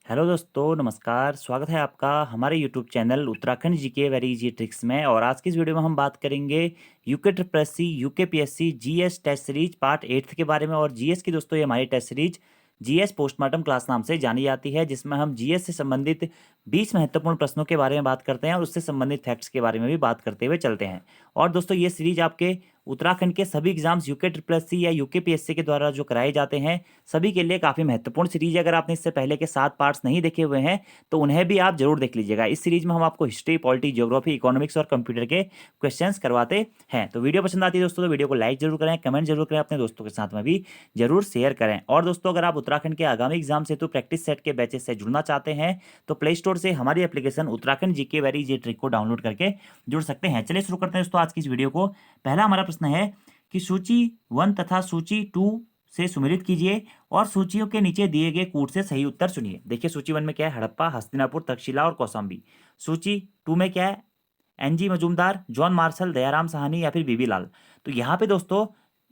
Hello दोस्तों, नमस्कार। स्वागत है आपका हमारे YouTube channel Uttarakhand GK very easy tricks में। और आज की इस वीडियो में हम बात करेंगे UK triple S C, UK PSC GS test series part 8 के बारे में। और जीएस की दोस्तों ये हमारी test series GS postmortem class नाम से जानी जाती है, जिसमें हम जीएस से संबंधित 20 महत्वपूर्ण प्रश्नों के बारे में बात करते हैं और उससे संबंधित फैक्ट्स के बारे में भी बात करते हुए चलते हैं। और दोस्तों ये सीरीज आपके उत्तराखंड के सभी exams UK triple S C या यूके पीएससी के द्वारा जो कराए जाते हैं सभी के लिए काफ़ी महत्वपूर्ण सीरीज है। अगर आपने इससे पहले के 7 पार्ट्स नहीं देखे हुए हैं तो उन्हें भी आप जरूर देख लीजिएगा। इस सीरीज में हम आपको हिस्ट्री, पॉलिटी, ज्योग्राफी, इकोनॉमिक्स और कंप्यूटर के क्वेश्चंस करवाते हैं। तो वीडियो पसंद आती है दोस्तों तो वीडियो को लाइक जरूर करें, कमेंट जरूर करें, अपने दोस्तों के साथ में भी जरूर शेयर करें। और दोस्तों अगर आप उत्तराखंड के आगामी एग्जाम से तो प्रैक्टिस सेट के बैचेस से जुड़ना चाहते हैं तो प्ले स्टोर से हमारी application Uttarakhand GK very easy trick को डाउनलोड करके जुड़ सकते हैं। चलिए शुरू करते हैं दोस्तों आज की इस वीडियो को। पहला हमारा प्रश्न है कि सूची 1 तथा सूची 2 से सुमेलित कीजिए और सूचियों के नीचे दिए गए कूट से सही उत्तर चुनिए। देखिए सूची 1 में क्या है, हड़प्पा, हस्तिनापुर, तक्षशिला और कौशाम्बी। सूची 2 में क्या है, NG Majumdar, John Marshall, Dayaram Sahni या फिर बीबी लाल। तो यहाँ पे दोस्तों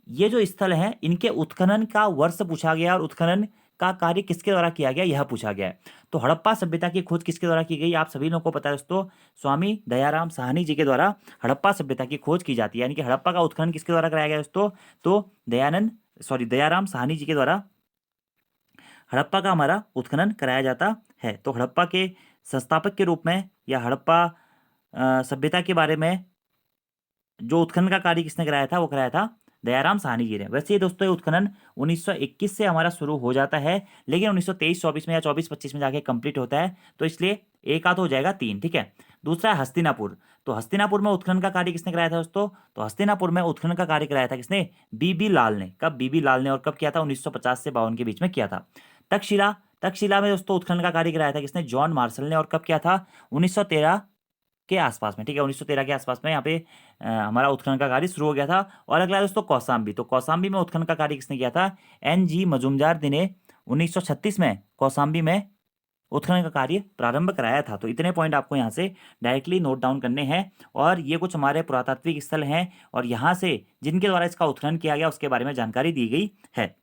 ये जो स्थल हैं इनके उत्खनन का वर्ष पूछा गया और उत्खनन का कार्य किसके द्वारा किया गया यह पूछा गया है। तो हड़प्पा सभ्यता की खोज किसके द्वारा की गई, आप सभी लोगों को पता है दोस्तों, स्वामी दयाराम साहनी जी के द्वारा हड़प्पा सभ्यता की खोज की जाती है। यानी कि हड़प्पा का उत्खनन किसके द्वारा कराया गया दोस्तों, तो दयाराम साहनी जी के द्वारा हड़प्पा का हमारा उत्खनन कराया जाता है। तो हड़प्पा के संस्थापक के रूप में या हड़प्पा सभ्यता के बारे में जो उत्खनन का कार्य किसने कराया था, वो कराया था दयाराम साहनी जी ने। वैसे ये दोस्तों ये उत्खनन 1921 से हमारा शुरू हो जाता है, लेकिन 1923-24 में या 24-25 में जाके कंप्लीट होता है। तो इसलिए एक आध हो जाएगा 3, ठीक है। दूसरा है हस्तिनापुर। तो हस्तिनापुर में उत्खनन का कार्य किसने कराया था दोस्तों, तो हस्तिनापुर में उत्खनन का कार्य कराया था किसने, बीबी लाल ने। कब, बीबी लाल ने, और कब किया था, 1950 से 52 के बीच में किया था। तक्षशिला, तक्षशिला में दोस्तों उत्खनन का कार्य कराया था किसने, जॉन मार्शल ने, और कब किया था, 1913 के आसपास में, ठीक है। 1913 के आसपास में यहाँ पे हमारा उत्खनन का कार्य शुरू हो गया था। और अगला है दोस्तों कौशाम्बी। तो कौशाम्बी में उत्खनन का कार्य किसने किया था, एनजी मजूमदार जी ने 1936 में कौशाम्बी में उत्खनन का कार्य प्रारंभ कराया था। तो इतने पॉइंट आपको यहाँ से डायरेक्टली नोट डाउन करने हैं। और ये कुछ हमारे पुरातात्विक स्थल हैं और यहाँ से जिनके द्वारा इसका उत्खनन किया गया उसके बारे में जानकारी दी गई है।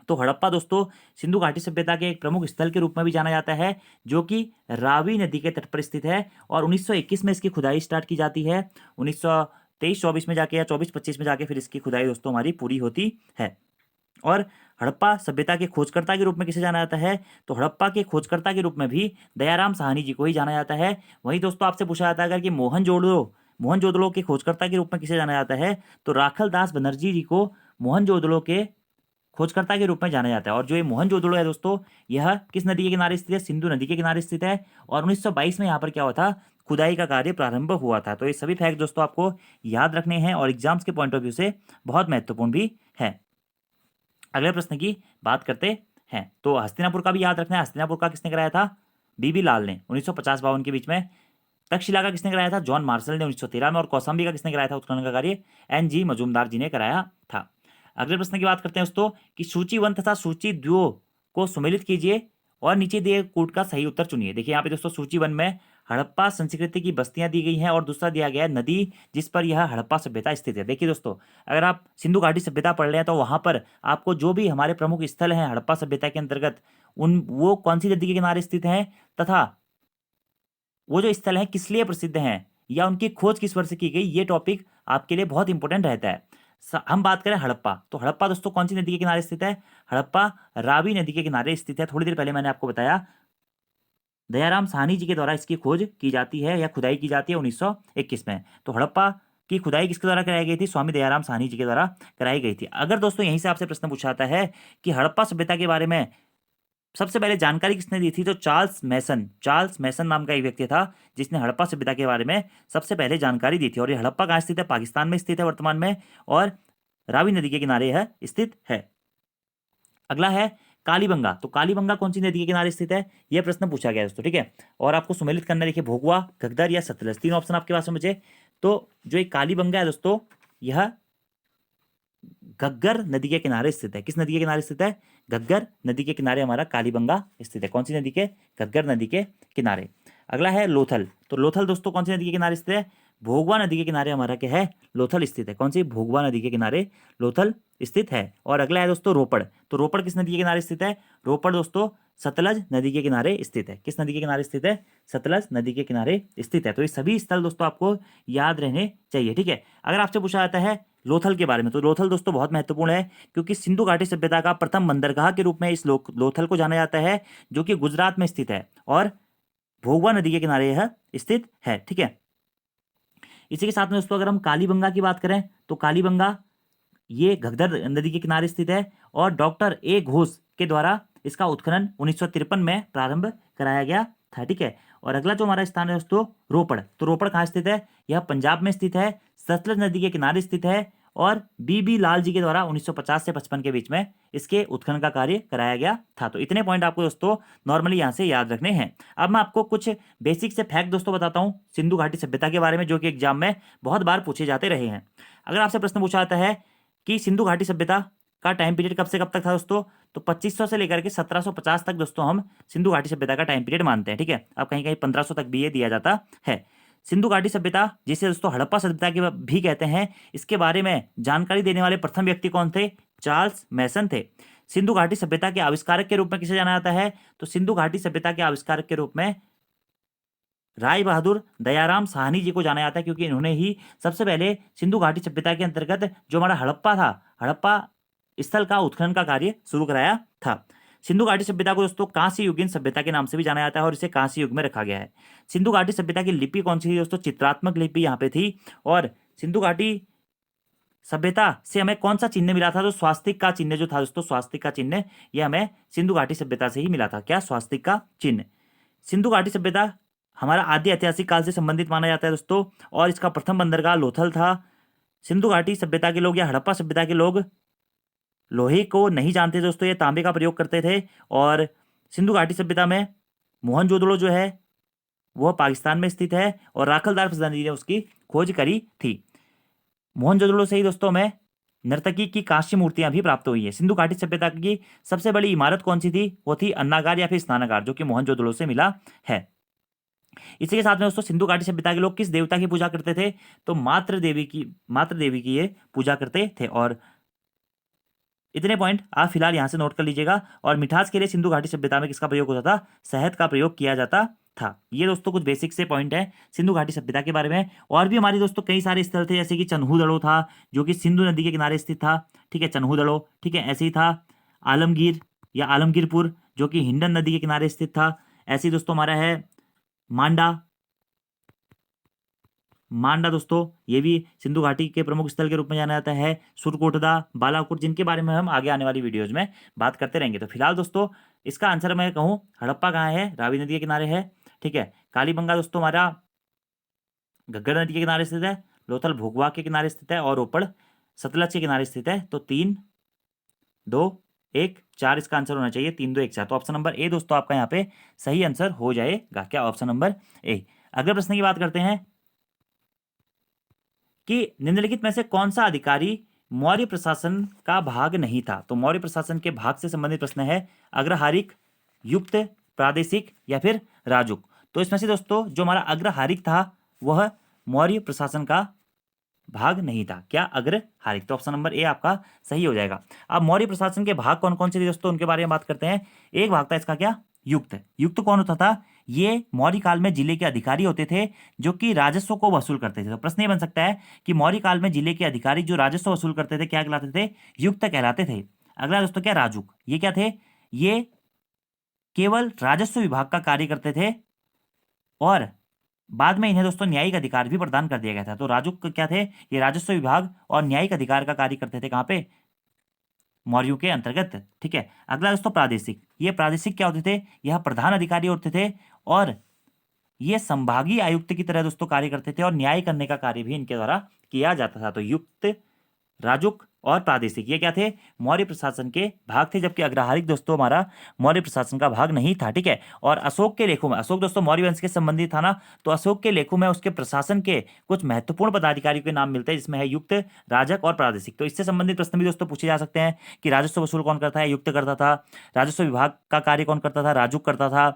तो हड़प्पा दोस्तों सिंधु घाटी सभ्यता के एक प्रमुख स्थल के रूप में भी जाना जाता है, जो कि रावी नदी के तट पर स्थित है। और 1921 में इसकी खुदाई स्टार्ट की जाती है। 1923-24 में जाके या 24-25 में जाके फिर इसकी खुदाई दोस्तों हमारी पूरी होती है। और हड़प्पा सभ्यता के खोजकर्ता के रूप में किसे जाना जाता है, तो हड़प्पा के खोजकर्ता के रूप में भी दयाराम साहनी जी को ही जाना जाता है। वहीं दोस्तों आपसे पूछा जाता है अगर कि मोहनजोदड़ो के खोजकर्ता के रूप में किसे जाना जाता है, तो राखल दास बनर्जी जी को मोहनजोदड़ो के खोजकर्ता के रूप में जाना जाता है। और जो ये मोहनजोदड़ो है दोस्तों, यह किस नदी के किनारे स्थित है, सिंधु नदी के किनारे स्थित है। और 1922 में यहाँ पर क्या हुआ था, खुदाई का कार्य प्रारंभ हुआ था। तो ये सभी फैक्ट दोस्तों आपको याद रखने हैं और एग्जाम्स के पॉइंट ऑफ व्यू से बहुत महत्वपूर्ण भी है। अगले प्रश्न की बात करते हैं। तो हस्तिनापुर का भी याद रखना है। हस्तिनापुर का किसने कराया था, बीबी लाल ने 1950-52 के बीच में। तक्षशिला का किसने कराया था, जॉन मार्शल ने 1913 में। और कौशाम्बी का किसने कराया था उत्खनन का कार्य, एनजी मजूमदार जी ने कराया था। अगले प्रश्न की बात करते हैं दोस्तों कि सूची 1 तथा सूची 2 को सुमेलित कीजिए और नीचे दिए कूट का सही उत्तर चुनिए। देखिए यहाँ पे दोस्तों सूची 1 में हड़प्पा संस्कृति की बस्तियां दी गई हैं और दूसरा दिया गया है नदी जिस पर यह हड़प्पा सभ्यता स्थित है। देखिए दोस्तों अगर आप सिंधु घाटी सभ्यता पढ़ रहे हैं तो वहां पर आपको जो भी हमारे प्रमुख स्थल हैं हड़प्पा सभ्यता के अंतर्गत उन वो कौन सी नदी के किनारे स्थित हैं तथा वो जो स्थल हैं किस लिए प्रसिद्ध हैं या उनकी खोज किस वर्ष की गई, ये टॉपिक आपके लिए बहुत इंपॉर्टेंट रहता है। हम बात करें हड़प्पा, तो हड़प्पा दोस्तों कौन सी नदी के किनारे स्थित है, हड़प्पा रावी नदी के किनारे स्थित है। थोड़ी देर पहले मैंने आपको बताया दयाराम साहनी जी के द्वारा इसकी खोज की जाती है या खुदाई की जाती है 1921 में। तो हड़प्पा की खुदाई किसके द्वारा कराई गई थी, स्वामी दयाराम साहनी जी के द्वारा कराई गई थी। अगर दोस्तों यहीं से आपसे प्रश्न पूछा जाता है कि हड़प्पा सभ्यता के बारे में सबसे पहले जानकारी किसने दी थी, तो चार्ल्स मैसन नाम का एक व्यक्ति था जिसने हड़प्पा सभ्यता के बारे में सबसे पहले जानकारी दी थी। और ये हड़प्पा कहाँ स्थित है, पाकिस्तान में स्थित है वर्तमान में और रावी नदी के किनारे यह स्थित है। अगला है कालीबंगा। तो कालीबंगा कौन सी नदी के किनारे स्थित है, यह प्रश्न पूछा गया है दोस्तों, ठीक है। और आपको सुमेलित करना, देखिए भोगवा, घग्गर या सतलज, 3 ऑप्शन आपके पास में बचे। तो जो एक कालीबंगा है दोस्तों यह घग्गर नदी के किनारे स्थित है। किस नदी के किनारे स्थित है, घग्गर नदी के किनारे हमारा कालीबंगा स्थित है। कौन सी नदी के, घग्गर नदी के किनारे। अगला है लोथल। तो लोथल दोस्तों कौन सी नदी के किनारे स्थित है, भोगवा नदी के किनारे हमारा क्या है, लोथल स्थित है। कौन सी, भोगवा नदी के किनारे लोथल स्थित है। और अगला है दोस्तों रोपड़। तो रोपड़ किस नदी के किनारे स्थित है, रोपड़ दोस्तों सतलज नदी के किनारे स्थित है। किस नदी के किनारे स्थित है, सतलज नदी के किनारे स्थित है। तो ये सभी स्थल दोस्तों आपको याद रहने चाहिए, ठीक है। अगर आपसे पूछा जाता है लोथल के बारे में, तो लोथल दोस्तों बहुत महत्वपूर्ण है, क्योंकि सिंधु घाटी सभ्यता का प्रथम बंदरगाह के रूप में इस लोथल को जाना जाता है, जो कि गुजरात में स्थित है और भोगवा नदी के किनारे यह स्थित है, ठीक है। इसी के साथ में दोस्तों अगर हम कालीबंगा की बात करें, तो कालीबंगा ये घग्गर नदी के किनारे स्थित है और डॉक्टर ए घोष के द्वारा इसका उत्खनन 1953 में प्रारंभ कराया गया था, ठीक है। और अगला जो हमारा स्थान है दोस्तों रोपड़। तो रोपड़ कहाँ स्थित है, यह पंजाब में स्थित है, सतलज नदी के किनारे स्थित है और बीबी लाल जी के द्वारा 1950 से 55 के बीच में इसके उत्खनन का कार्य कराया गया था। तो इतने पॉइंट आपको दोस्तों नॉर्मली यहाँ से याद रखने हैं। अब मैं आपको कुछ बेसिक से फैक्ट दोस्तों बताता हूँ सिंधु घाटी सभ्यता के बारे में, जो कि एग्जाम में बहुत बार पूछे जाते रहे हैं। अगर आपसे प्रश्न पूछा जाता है कि सिंधु घाटी सभ्यता का टाइम पीरियड कब से कब तक था दोस्तों, तो 2500 से लेकर के 1750 तक दोस्तों हम सिंधु घाटी सभ्यता का टाइम पीरियड मानते हैं, ठीक है। अब कहीं कहीं 1500 तक भी ये दिया जाता है। सिंधु घाटी सभ्यता जिसे दोस्तों हड़प्पा सभ्यता के भी कहते हैं, इसके बारे में जानकारी देने वाले प्रथम व्यक्ति कौन थे, चार्ल्स मैसन थे। सिंधु घाटी सभ्यता के आविष्कारक के रूप में किसे जाना जाता है, तो सिंधु घाटी सभ्यता के आविष्कारक के रूप में राय बहादुर दयाराम साहनी जी को जाना जाता है, क्योंकि इन्होंने ही सबसे पहले सिंधु घाटी सभ्यता के अंतर्गत जो हमारा हड़प्पा था, हड़प्पा स्थल का उत्खनन का कार्य शुरू कराया था। सिंधु घाटी सभ्यता को दोस्तों कांस्य युगीन सभ्यता के नाम से भी जाना जाता है और इसे कांस्य युग में रखा गया है। सिंधु घाटी सभ्यता की लिपि कौन सी थी दोस्तों, चित्रात्मक लिपि यहाँ पे थी। और सिंधु घाटी सभ्यता से हमें कौन सा चिन्ह मिला था, तो स्वास्तिक का चिन्ह जो था दोस्तों, स्वास्तिक का चिन्ह यह हमें सिंधु घाटी सभ्यता से ही मिला था। क्या, स्वास्तिक का चिन्ह। सिंधु घाटी सभ्यता हमारा आद्य ऐतिहासिक काल से संबंधित माना जाता है दोस्तों, और इसका प्रथम बंदरगाह लोथल था। सिंधु घाटी सभ्यता के लोग या हड़प्पा सभ्यता के लोग लोहे को नहीं जानते दोस्तों, ये तांबे का प्रयोग करते थे। और सिंधु घाटी सभ्यता में मोहनजोदड़ो जो है वह पाकिस्तान में स्थित है और राखलदार प्रधान जी ने उसकी खोज करी थी। मोहनजोदड़ो से ही दोस्तों में नर्तकी की कांस्य मूर्तियां भी प्राप्त हुई है। सिंधु घाटी सभ्यता की सबसे बड़ी इमारत कौन सी थी, वो थी अन्नागार या फिर स्नानागार, जो कि मोहनजोदड़ो से मिला है। इसी के साथ में दोस्तों सिंधु घाटी सभ्यता के लोग किस देवता की पूजा करते थे, तो मातृ देवी की ये पूजा करते थे। और इतने पॉइंट आप फिलहाल यहाँ से नोट कर लीजिएगा। और मिठास के लिए सिंधु घाटी सभ्यता में किसका प्रयोग होता था, शहद का प्रयोग किया जाता था। ये दोस्तों कुछ बेसिक से पॉइंट है सिंधु घाटी सभ्यता के बारे में। और भी हमारे दोस्तों कई सारे स्थल थे, जैसे कि चन्हू था, जो कि सिंधु नदी के किनारे स्थित था, ठीक है, चन्हू, ठीक है। ऐसे ही था आलमगीर या आलमगीरपुर, जो कि हिंडन नदी के किनारे स्थित था। ऐसे ही दोस्तों हमारा है मांडा दोस्तों, ये भी सिंधु घाटी के प्रमुख स्थल के रूप में जाना जाता है। सुरकोटदा, बालाकोट, जिनके बारे में हम आगे आने वाली वीडियोज में बात करते रहेंगे। तो फिलहाल दोस्तों इसका आंसर मैं कहूँ, हड़प्पा कहाँ है, रावी नदी के किनारे है, ठीक है। कालीबंगा दोस्तों हमारा घग्गर नदी के किनारे स्थित है, लोथल भोगवा के किनारे स्थित है और रोपड़ सतलज के किनारे स्थित है। तो 3, 2, 1, 4 इसका आंसर होना चाहिए, 3, 2, 1, 4। तो ऑप्शन नंबर ए दोस्तों आपका यहाँ पे सही आंसर हो जाएगा। क्या, ऑप्शन नंबर ए। अगले प्रश्न की बात करते हैं कि निम्नलिखित में से कौन सा अधिकारी मौर्य प्रशासन का भाग नहीं था। तो मौर्य प्रशासन के भाग से संबंधित प्रश्न है, अग्रहारिक, युक्त, प्रादेशिक या फिर राजुक। तो इसमें से दोस्तों जो हमारा अग्रहारिक था वह मौर्य प्रशासन का भाग नहीं था। क्या, अग्रहारिक। तो ऑप्शन नंबर ए आपका सही हो जाएगा। अब मौर्य प्रशासन के भाग कौन कौन से थे दोस्तों, उनके बारे में बात करते हैं। एक भाग था इसका क्या, युक्त। युक्त कौन होता था, ये मौर्य काल में जिले के अधिकारी होते थे जो कि राजस्व को वसूल करते थे। तो प्रश्न ये बन सकता है कि मौर्य काल में जिले के अधिकारी जो राजस्व वसूल करते थे क्या कहलाते थे, युक्त कहलाते थे। अगला दोस्तों क्या, राजुक। ये क्या थे, ये केवल राजस्व विभाग का कार्य करते थे और बाद में इन्हें दोस्तों न्यायिक अधिकार भी प्रदान कर दिया गया था। तो राजुक क्या थे, ये राजस्व विभाग और न्यायिक अधिकार का कार्य करते थे, कहाँ पे, मौर्यों के अंतर्गत, ठीक है। अगला दोस्तों प्रादेशिक। ये प्रादेशिक क्या होते थे, यह प्रधान अधिकारी होते थे और ये संभागीय आयुक्त की तरह दोस्तों कार्य करते थे और न्याय करने का कार्य भी इनके द्वारा किया जाता था। तो युक्त, राजुक और प्रादेशिक ये क्या थे, मौर्य प्रशासन के भाग थे, जबकि अग्रहारिक दोस्तों हमारा मौर्य प्रशासन का भाग नहीं था, ठीक है। और अशोक के लेखों में, अशोक दोस्तों मौर्य वंश के संबंधित था ना, तो अशोक के लेखों में उसके प्रशासन के कुछ महत्वपूर्ण पदाधिकारियों के नाम मिलते हैं, जिसमें है युक्त, राजक और प्रादेशिक। तो इससे संबंधित प्रश्न भी दोस्तों पूछे जा सकते हैं कि राजस्व वसूल कौन करता है, युक्त करता था। राजस्व विभाग का कार्य कौन करता था, राजुक करता था।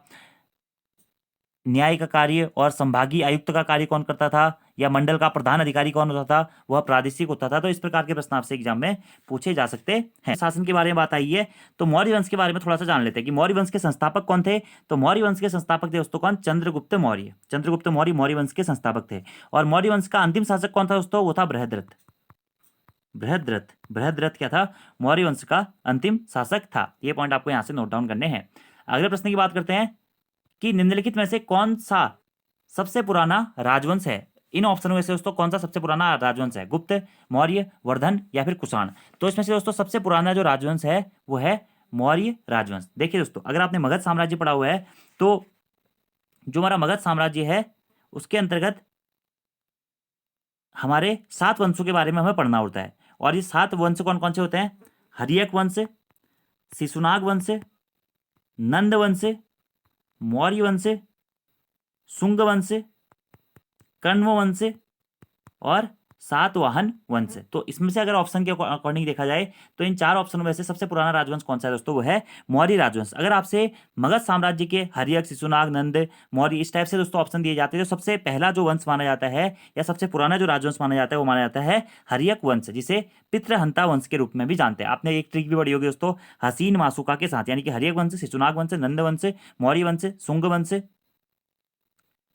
न्याय का कार्य और संभागीय आयुक्त का कार्य कौन करता था, या मंडल का प्रधान अधिकारी कौन होता था, वह प्रादेशिक होता था। तो इस प्रकार के प्रश्न आपसे एग्जाम में पूछे जा सकते हैं। शासन के बारे में बात आई है तो मौर्य वंश के बारे में थोड़ा सा जान लेते हैं कि मौर्य वंश के संस्थापक कौन थे। तो मौर्य वंश के संस्थापक थे दोस्तों कौन, चंद्रगुप्त मौर्य। चंद्रगुप्त मौर्य मौर्य वंश के संस्थापक थे। और मौर्य वंश का अंतिम शासक कौन था दोस्तों, वो था बृहद्रथ। बृहद्रथ, बृहद्रथ क्या था, मौर्य वंश का अंतिम शासक था। ये पॉइंट आपको यहां से नोट डाउन करने हैं। अगले प्रश्न की बात करते हैं कि निम्नलिखित में से कौन सा सबसे पुराना राजवंश है। इन ऑप्शनों में से दोस्तों कौन सा सबसे पुराना राजवंश है, गुप्त, मौर्य, वर्धन या फिर कुषाण। तो इसमें से दोस्तों सबसे पुराना जो राजवंश है वो है मौर्य राजवंश। देखिए दोस्तों, अगर आपने मगध साम्राज्य पढ़ा हुआ है तो जो हमारा मगध साम्राज्य है उसके अंतर्गत हमारे 7 वंशों के बारे में हमें पढ़ना होता है। और ये 7 वंश कौन कौन से होते हैं, हर्यक वंश, शिशुनाग वंश, नंद वंश, मौर्य वंश, शुंग वंश, कण्व वंश और सातवाहन वंश। तो इसमें से अगर ऑप्शन के अकॉर्डिंग देखा जाए तो इन 4 ऑप्शनों में से सबसे पुराना राजवंश कौन सा है दोस्तों, वो है मौर्य राजवंश। अगर आपसे मगध साम्राज्य के हर्यक, शिशुनाग, नंद, मौर्य इस टाइप से दोस्तों ऑप्शन दिए जाते हैं तो सबसे पहला जो वंश माना जाता है या सबसे पुराना जो राजवंश माना जाता है वो माना जाता है हर्यक वंश, जिसे पितृहंता वंश के रूप में भी जानते हैं। आपने एक ट्रिक भी पढ़ी होगी दोस्तों, हसीन मासुका के साथ, यानी कि हर्यक वंश, शिशुनाग वंश, नंद वंश, मौर्य वंश, शुंग वंश,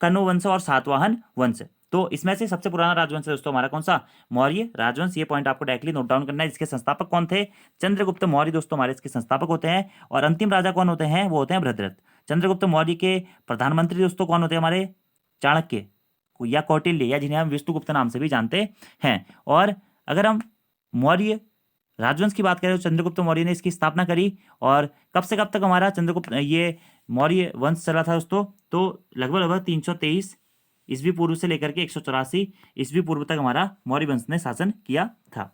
कण्व वंश और सातवाहन वंश। तो इसमें से सबसे पुराना राजवंश है दोस्तों हमारा कौन सा, मौर्य राजवंश। ये पॉइंट आपको डायरेक्टली नोट डाउन करना है। इसके संस्थापक कौन थे, चंद्रगुप्त मौर्य दोस्तों हमारे इसके संस्थापक होते हैं। और अंतिम राजा कौन होते हैं, वो होते हैं बृहद्रथ। चंद्रगुप्त मौर्य के प्रधानमंत्री दोस्तों कौन होते हैं हमारे, चाणक्य या कौटिल्य, या जिन्हें हम विष्णुगुप्त नाम से भी जानते हैं। और अगर हम मौर्य राजवंश की बात करें तो चंद्रगुप्त मौर्य ने इसकी स्थापना करी। और कब से कब तक हमारा चंद्रगुप्त ये मौर्य वंश चला था दोस्तों, तो लगभग लगभग 323 ईस्वी पूर्व से लेकर के 184 ईस्वी पूर्व तक हमारा मौर्य वंश ने शासन किया था।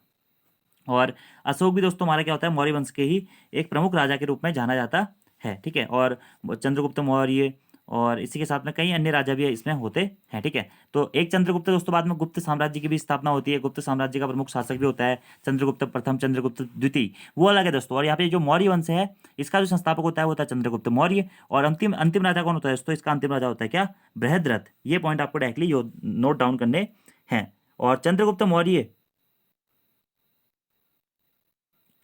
और अशोक भी दोस्तों हमारा क्या होता है, मौर्य वंश के ही एक प्रमुख राजा के रूप में जाना जाता है। ठीक है, और चंद्रगुप्त मौर्य और इसी के साथ में कई अन्य राजा भी इसमें होते हैं। ठीक है, तो एक चंद्रगुप्त दोस्तों बाद में गुप्त साम्राज्य की भी स्थापना होती है। गुप्त साम्राज्य का प्रमुख शासक भी होता है चंद्रगुप्त प्रथम, चंद्रगुप्त द्वितीय, वो अलग है दोस्तों। और यहाँ पे जो मौर्य वंश है इसका जो संस्थापक होता है वो होता है चंद्रगुप्त मौर्य। और अंतिम अंतिम राजा कौन होता है दोस्तों, इसका अंतिम राजा होता है क्या, बृहद्रथ। ये पॉइंट आपको डायरेक्टली नोट डाउन करने हैं। और चंद्रगुप्त मौर्य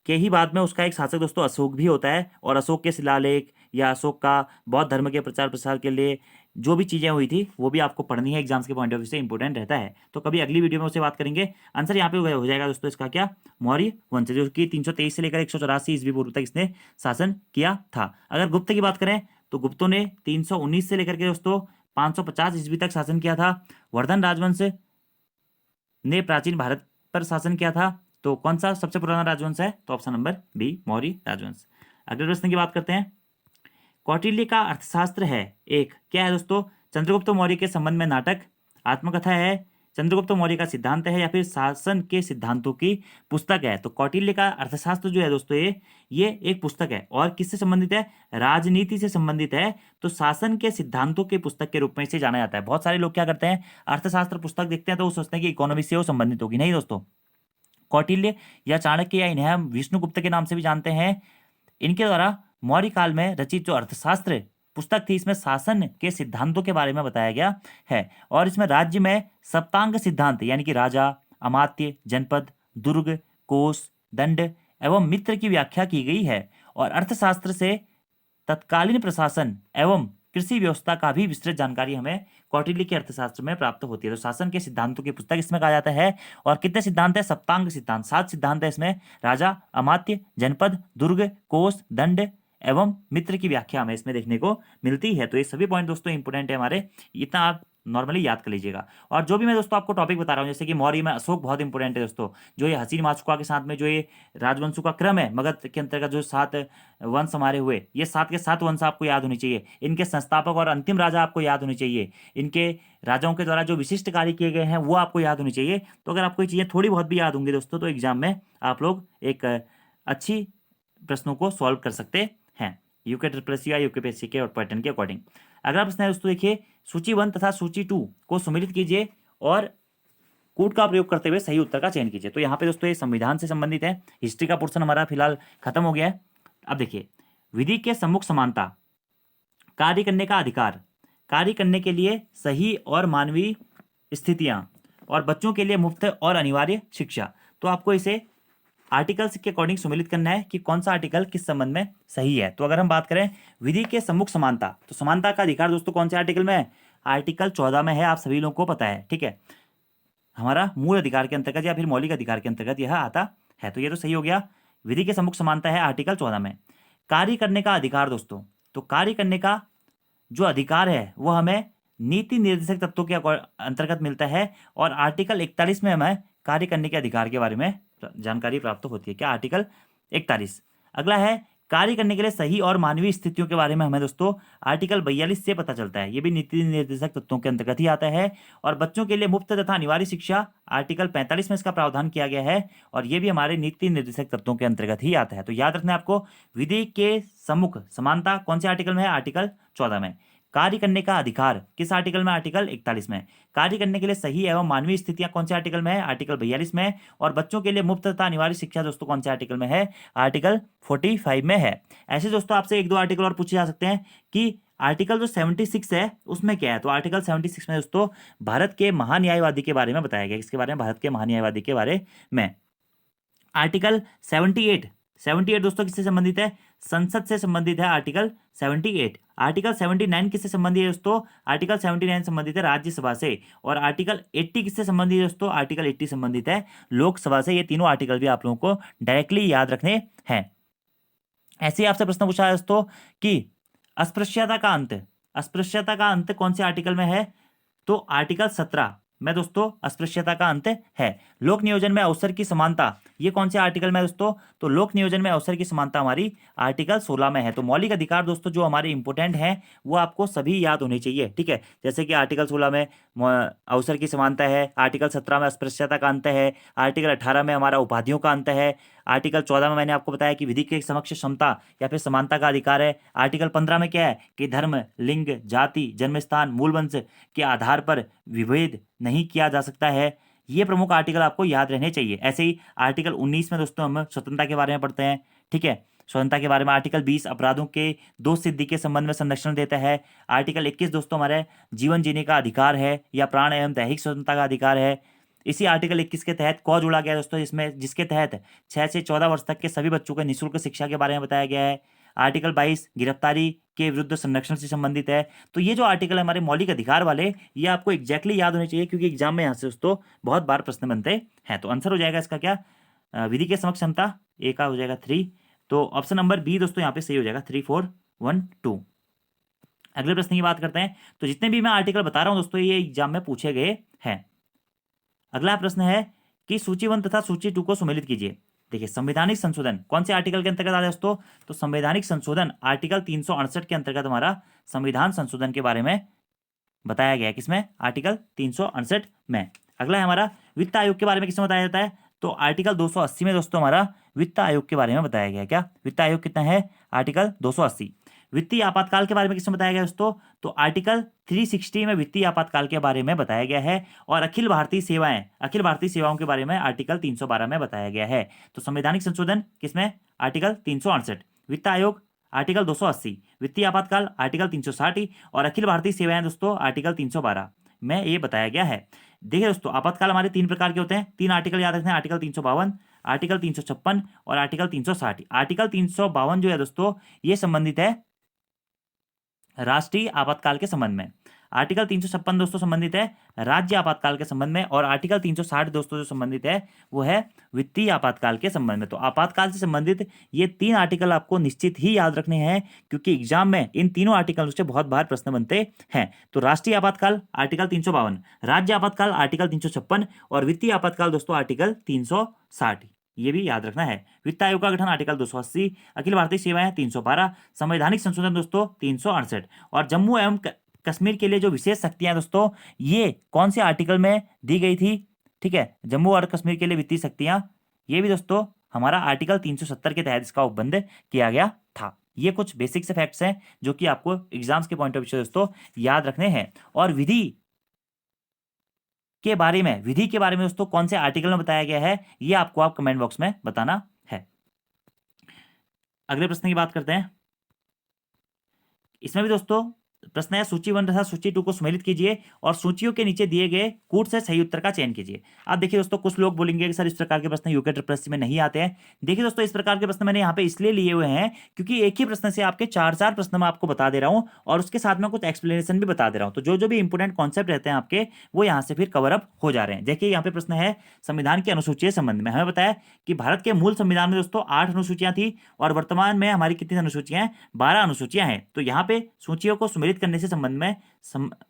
के ही बाद में उसका एक शासक दोस्तों अशोक भी होता है। और अशोक के शिलालेख या अशोक का बौद्ध धर्म के प्रचार प्रसार के लिए जो भी चीज़ें हुई थी वो भी आपको पढ़नी है, एग्जाम्स के पॉइंट ऑफ व्यू से इंपॉर्टेंट रहता है। तो कभी अगली वीडियो में उससे बात करेंगे। आंसर यहाँ पे हो जाएगा दोस्तों इसका क्या, मौर्य वंश, जो कि 323 से लेकर 184 ईस्वी पूर्व तक इसने शासन किया था। अगर गुप्त की बात करें तो गुप्तों ने 319 से लेकर के दोस्तों 550 ईस्वी तक शासन किया था। वर्धन राजवंश ने प्राचीन भारत पर शासन किया था। तो कौन सा सबसे पुराना राजवंश है, तो ऑप्शन नंबर बी, मौर्य राजवंश। अगले प्रश्न की बात करते हैं, कौटिल्य का अर्थशास्त्र है एक, क्या है दोस्तों, चंद्रगुप्त मौर्य के संबंध में नाटक, आत्मकथा है, चंद्रगुप्त मौर्य का सिद्धांत है, या फिर शासन के सिद्धांतों की पुस्तक है। तो कौटिल्य का अर्थशास्त्र जो है दोस्तों ये एक पुस्तक है। और किससे संबंधित है, राजनीति से संबंधित है। तो शासन के सिद्धांतों के पुस्तक के रूप में इसे जाना जाता है। बहुत सारे लोग क्या करते हैं, अर्थशास्त्र पुस्तक देखते हैं तो वो सोचते हैं कि इकोनॉमी से वो संबंधित होगी। नहीं दोस्तों, कौटिल्य या चाणक्य या इन्हें हम विष्णुगुप्त के नाम से भी जानते हैं, इनके द्वारा मौर्य काल में रचित जो अर्थशास्त्र पुस्तक थी इसमें शासन के सिद्धांतों के बारे में बताया गया है। और इसमें राज्य में सप्तांग सिद्धांत यानी कि राजा, अमात्य, जनपद, दुर्ग, कोष, दंड एवं मित्र की व्याख्या की गई है। और अर्थशास्त्र से तत्कालीन प्रशासन एवं कृषि व्यवस्था का भी विस्तृत जानकारी हमें कौटिल्य के अर्थशास्त्र में प्राप्त होती है। तो शासन के सिद्धांतों की पुस्तक इसमें कहा जाता है। और कितने सिद्धांत है, सप्तांग सिद्धांत, 7 सिद्धांत है इसमें। राजा, अमात्य, जनपद, दुर्ग, कोष, दंड एवं मित्र की व्याख्या हमें इसमें देखने को मिलती है। तो ये सभी पॉइंट दोस्तों इंपोर्टेंट है हमारे, इतना आप नॉर्मली याद कर लीजिएगा। और जो भी मैं दोस्तों आपको टॉपिक बता रहा हूँ, जैसे कि मौर्य में अशोक बहुत इंपॉर्टेंट है दोस्तों, जो ये हसीन माशुका के साथ में जो ये राजवंशों का क्रम है, मगध के अंतर्गत जो 7 वंश हमारे हुए, ये 7 के 7 वंश आपको याद होनी चाहिए। इनके संस्थापक और अंतिम राजा आपको याद होनी चाहिए। इनके राजाओं के द्वारा जो विशिष्ट कार्य किए गए हैं वो आपको याद होनी चाहिए। तो अगर आपको ये चीज़ें थोड़ी बहुत भी याद होंगी दोस्तों तो एग्जाम में आप लोग एक अच्छी प्रश्नों को सॉल्व कर सकते हैं, यूके ट्रिपल या यूकेपीएससी के और पैटर्न के अकॉर्डिंग। अगला प्रश्न है दोस्तों, देखिए, सूची 1 तथा सूची 2 को सम्मिलित कीजिए और कूट का प्रयोग करते हुए सही उत्तर का चयन कीजिए। तो यहाँ पे दोस्तों ये संविधान से संबंधित है। हिस्ट्री का पोर्शन हमारा फिलहाल खत्म हो गया है। अब देखिए, विधि के सम्मुख समानता, कार्य करने का अधिकार, कार्य करने के लिए सही और मानवीय स्थितियां और बच्चों के लिए मुफ्त और अनिवार्य शिक्षा। तो आपको इसे आर्टिकल्स के अकॉर्डिंग सम्मिलित करना है कि कौन सा आर्टिकल किस संबंध में सही है। तो अगर हम बात करें विधि के सम्मुख समानता, तो समानता का अधिकार दोस्तों कौन से आर्टिकल में है? आर्टिकल 14 में है, आप सभी लोगों को पता है, ठीक है। हमारा मूल अधिकार के अंतर्गत या फिर मौलिक अधिकार के अंतर्गत यह आता है। तो ये तो सही हो गया। विधि के सम्मुख समानता है आर्टिकल 14 में। कार्य करने का अधिकार दोस्तों, तो कार्य करने का जो अधिकार है वो हमें नीति निर्देशक तत्वों के अंतर्गत मिलता है, और आर्टिकल 41 में हमें कार्य करने के अधिकार के बारे में जानकारी प्राप्त होती है। क्या? आर्टिकल 41। अगला है कार्य करने के लिए सही और मानवीय स्थितियों के बारे में हमें दोस्तों आर्टिकल 42 से पता चलता है। ये भी नीति निर्देशक तत्वों के अंतर्गत ही आता है। और बच्चों के लिए मुफ्त तथा अनिवार्य शिक्षा, आर्टिकल 45 में इसका प्रावधान किया गया है, और ये भी हमारे नीति निर्देशक तत्वों के अंतर्गत ही आता है। तो याद रखना है आपको, विधि के सम्मुख समानता कौन से आर्टिकल में है? आर्टिकल 14 में। कार्य करने का अधिकार किस आर्टिकल में? आर्टिकल 41 में। कार्य करने के लिए सही एवं मानवीय स्थितियां कौन से आर्टिकल में है? आर्टिकल 42 में। और बच्चों के लिए मुफ्त तथा अनिवार्य शिक्षा दोस्तों कौन से आर्टिकल में है? आर्टिकल 45 में है। ऐसे दोस्तों आपसे एक दो आर्टिकल और पूछे जा सकते हैं कि आर्टिकल जो 76 है उसमें क्या है। तो आर्टिकल 76 में दोस्तों भारत के महान्यायवादी के बारे में बताया गया। किसके बारे में? भारत के महान्यायवादी के बारे में। आर्टिकल 78 दोस्तों किससे संबंधित है? संसद से संबंधित है आर्टिकल 78। आर्टिकल 79 किससे संबंधित है दोस्तों? आर्टिकल 79 संबंधित है राज्यसभा से। और आर्टिकल 80 किससे संबंधित है दोस्तों? आर्टिकल 80 संबंधित है लोकसभा से। ये तीनों आर्टिकल भी आप लोगों को डायरेक्टली याद रखने हैं। ऐसे ही आपसे प्रश्न पूछा है दोस्तों कि अस्पृश्यता का अंत, अस्पृश्यता का अंत कौन से आर्टिकल में है? तो आर्टिकल 17 में दोस्तों अस्पृश्यता का अंत है। लोक नियोजन में अवसर की समानता, ये कौन से आर्टिकल में है दोस्तों? तो लोक नियोजन में अवसर की समानता हमारी आर्टिकल 16 में है। तो मौलिक अधिकार दोस्तों जो हमारे इंपॉर्टेंट हैं वो आपको सभी याद होने चाहिए, ठीक है। जैसे कि आर्टिकल 16 में अवसर की समानता है, आर्टिकल 17 में अस्पृश्यता का अंत है, आर्टिकल 18 में हमारा उपाधियों का अंत है, आर्टिकल 14 में मैंने आपको बताया कि विधि के समक्ष क्षमता या फिर समानता का अधिकार है। आर्टिकल 15 में क्या है कि धर्म, लिंग, जाति, जन्मस्थान, मूल वंश के आधार पर विभेद नहीं किया जा सकता है। ये प्रमुख आर्टिकल आपको याद रहने चाहिए। ऐसे ही आर्टिकल 19 में दोस्तों हम स्वतंत्रता के बारे में पढ़ते हैं, ठीक है। स्वतंत्रता के बारे में आर्टिकल 20 अपराधों के दोष सिद्धि के संबंध में संरक्षण देता है। आर्टिकल 21 दोस्तों हमारे जीवन जीने का अधिकार है या प्राण एवं दैहिक स्वतंत्रता का अधिकार है। इसी आर्टिकल 21 के तहत कौ जोड़ा गया दोस्तों, इसमें जिसके तहत 6 से 14 वर्ष तक के सभी बच्चों को निःशुल्क शिक्षा के बारे में बताया गया है। आर्टिकल 22 गिरफ्तारी के विरुद्ध संरक्षण से संबंधित है। तो ये जो आर्टिकल है हमारे मौलिक अधिकार वाले, ये आपको एग्जैक्टली याद होने चाहिए, क्योंकि एग्जाम में यहाँ से दोस्तों बहुत बार प्रश्न बनते हैं। तो आंसर हो जाएगा इसका क्या? विधि के समक्ष क्षमता, ए का हो जाएगा 3। तो ऑप्शन नंबर बी दोस्तों यहाँ पे सही हो जाएगा, 3, 4, 1, 2। अगले प्रश्न की बात करते हैं। तो जितने भी मैं आर्टिकल बता रहा हूँ दोस्तों ये एग्जाम में पूछे गए हैं। अगला प्रश्न है कि सूची 1 तथा सूची 2 को सम्मिलित कीजिए। देखिए संवैधानिक संशोधन कौन से आर्टिकल के अंतर्गत आता है दोस्तों? तो संवैधानिक संशोधन आर्टिकल 368 के अंतर्गत हमारा संविधान संशोधन के बारे में बताया गया है। किसमें? आर्टिकल 368 में। अगला है हमारा वित्त आयोग के बारे में किसमें बताया जाता है? तो आर्टिकल 280 में दोस्तों हमारा वित्त आयोग के बारे में बताया गया है। क्या वित्त आयोग कितना है? आर्टिकल 280। वित्तीय आपातकाल के बारे में किसमें बताया गया दोस्तों? तो आर्टिकल 360 में वित्तीय आपातकाल के बारे में बताया गया है। और अखिल भारतीय सेवाएं, अखिल भारतीय सेवाओं के बारे में आर्टिकल 312 में बताया गया है। तो संवैधानिक संशोधन किसमें? आर्टिकल 368। वित्त आयोग आर्टिकल 280, वित्तीय आपातकाल आर्टिकल 360 और अखिल भारतीय सेवाएं दोस्तों आर्टिकल 312 में ये बताया गया है। देखिए दोस्तों आपातकाल हमारे 3 प्रकार के होते हैं। 3 आर्टिकल याद रखते हैं, आर्टिकल 352, आर्टिकल 356 और आर्टिकल 360। आर्टिकल 352 जो है दोस्तों ये संबंधित है राष्ट्रीय आपातकाल के संबंध में। आर्टिकल 356 दोस्तों संबंधित है राज्य आपातकाल के संबंध में। और आर्टिकल 360 दोस्तों जो संबंधित है वो है वित्तीय आपातकाल के संबंध में। तो आपातकाल से संबंधित ये 3 आर्टिकल आपको निश्चित ही याद रखने हैं, क्योंकि एग्जाम में इन तीनों आर्टिकल से बहुत बार प्रश्न बनते हैं। तो राष्ट्रीय आपातकाल आर्टिकल 352, राज्य आपातकाल आर्टिकल 356 और वित्तीय आपातकाल दोस्तों आर्टिकल 360। ये भी याद रखना है। वित्त आयोग का गठन आर्टिकल 280, अखिल भारतीय सेवाएं 312, संवैधानिक संशोधन दोस्तों 368 और जम्मू एवं कश्मीर के लिए जो विशेष शक्तियां दोस्तों ये कौन से आर्टिकल में दी गई थी? ठीक है, जम्मू और कश्मीर के लिए वित्तीय शक्तियां, ये भी दोस्तों हमारा आर्टिकल 370 के तहत इसका उपबंध किया गया था। ये कुछ बेसिक से फैक्ट्स हैं जो कि आपको एग्जाम्स के पॉइंट ऑफ व्यू से दोस्तों याद रखने हैं। और विधि के बारे में दोस्तों कौन से आर्टिकल में बताया गया है ये आपको आप कमेंट बॉक्स में बताना है। अगले प्रश्न की बात करते हैं। इसमें भी दोस्तों प्रश्न है सूची 1 तथा सूची 2 को सम्मिलित कीजिए और सूचियों के नीचे दिए गए कूट से सही उत्तर का चयन कीजिए। अब देखिए दोस्तों, कुछ लोग बोलेंगे कि सर इस प्रकार के प्रश्न यूके ट्रिपल में नहीं आते हैं। देखिए दोस्तों, इस प्रकार के प्रश्न मैंने यहाँ पे इसलिए लिए हुए हैं क्योंकि एक ही प्रश्न से आपके 4 प्रश्न मैं आपको बता दे रहा हूँ और उसके साथ में कुछ एक्सप्लेनेशन भी बता दे रहा हूँ। तो जो जो भी इंपोर्टेंट कॉन्सेप्ट रहते हैं आपके, वो यहाँ से फिर कवर अप हो जा रहे हैं। देखिए यहाँ पे प्रश्न है संविधान की अनुसूची के संबंध में। हमें बताया कि भारत के मूल संविधान में दोस्तों 8 अनुसूचियां थी और वर्तमान में हमारी कितनी अनुसूचियां हैं? 12 अनुसूचियां हैं। तो यहाँ पे सूचियों को सम्मिलित करने से संबंध में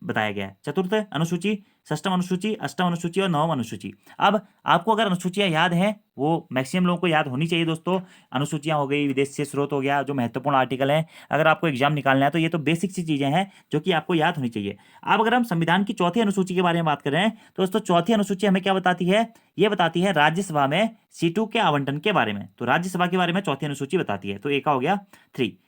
बताया गया है। चतुर्थ अनुसूची, षष्ठम अनुसूची, अष्टम अनुसूची और नवम अनुसूची। अब आपको अगर अनुसूचियां याद हैं, वो मैक्सिमम लोगों को याद होनी चाहिए दोस्तों। अनुसूचियां हो गई, विदेश से स्रोत हो गया, जो महत्वपूर्ण आर्टिकल हैं, अगर आपको एग्जाम निकालना है तो ये तो बेसिक सी चीजें हैं जो कि आपको याद होनी चाहिए। अब अगर हम संविधान की चौथी अनुसूची के बारे में बात कर रहे हैं तो दोस्तों चौथी अनुसूची हमें क्या बताती है? ये बताती है राज्यसभा में सीटों के आवंटन के बारे में। तो राज्यसभा के बारे में चौथी अनुसूची बताती है। तो एक हो गया 3।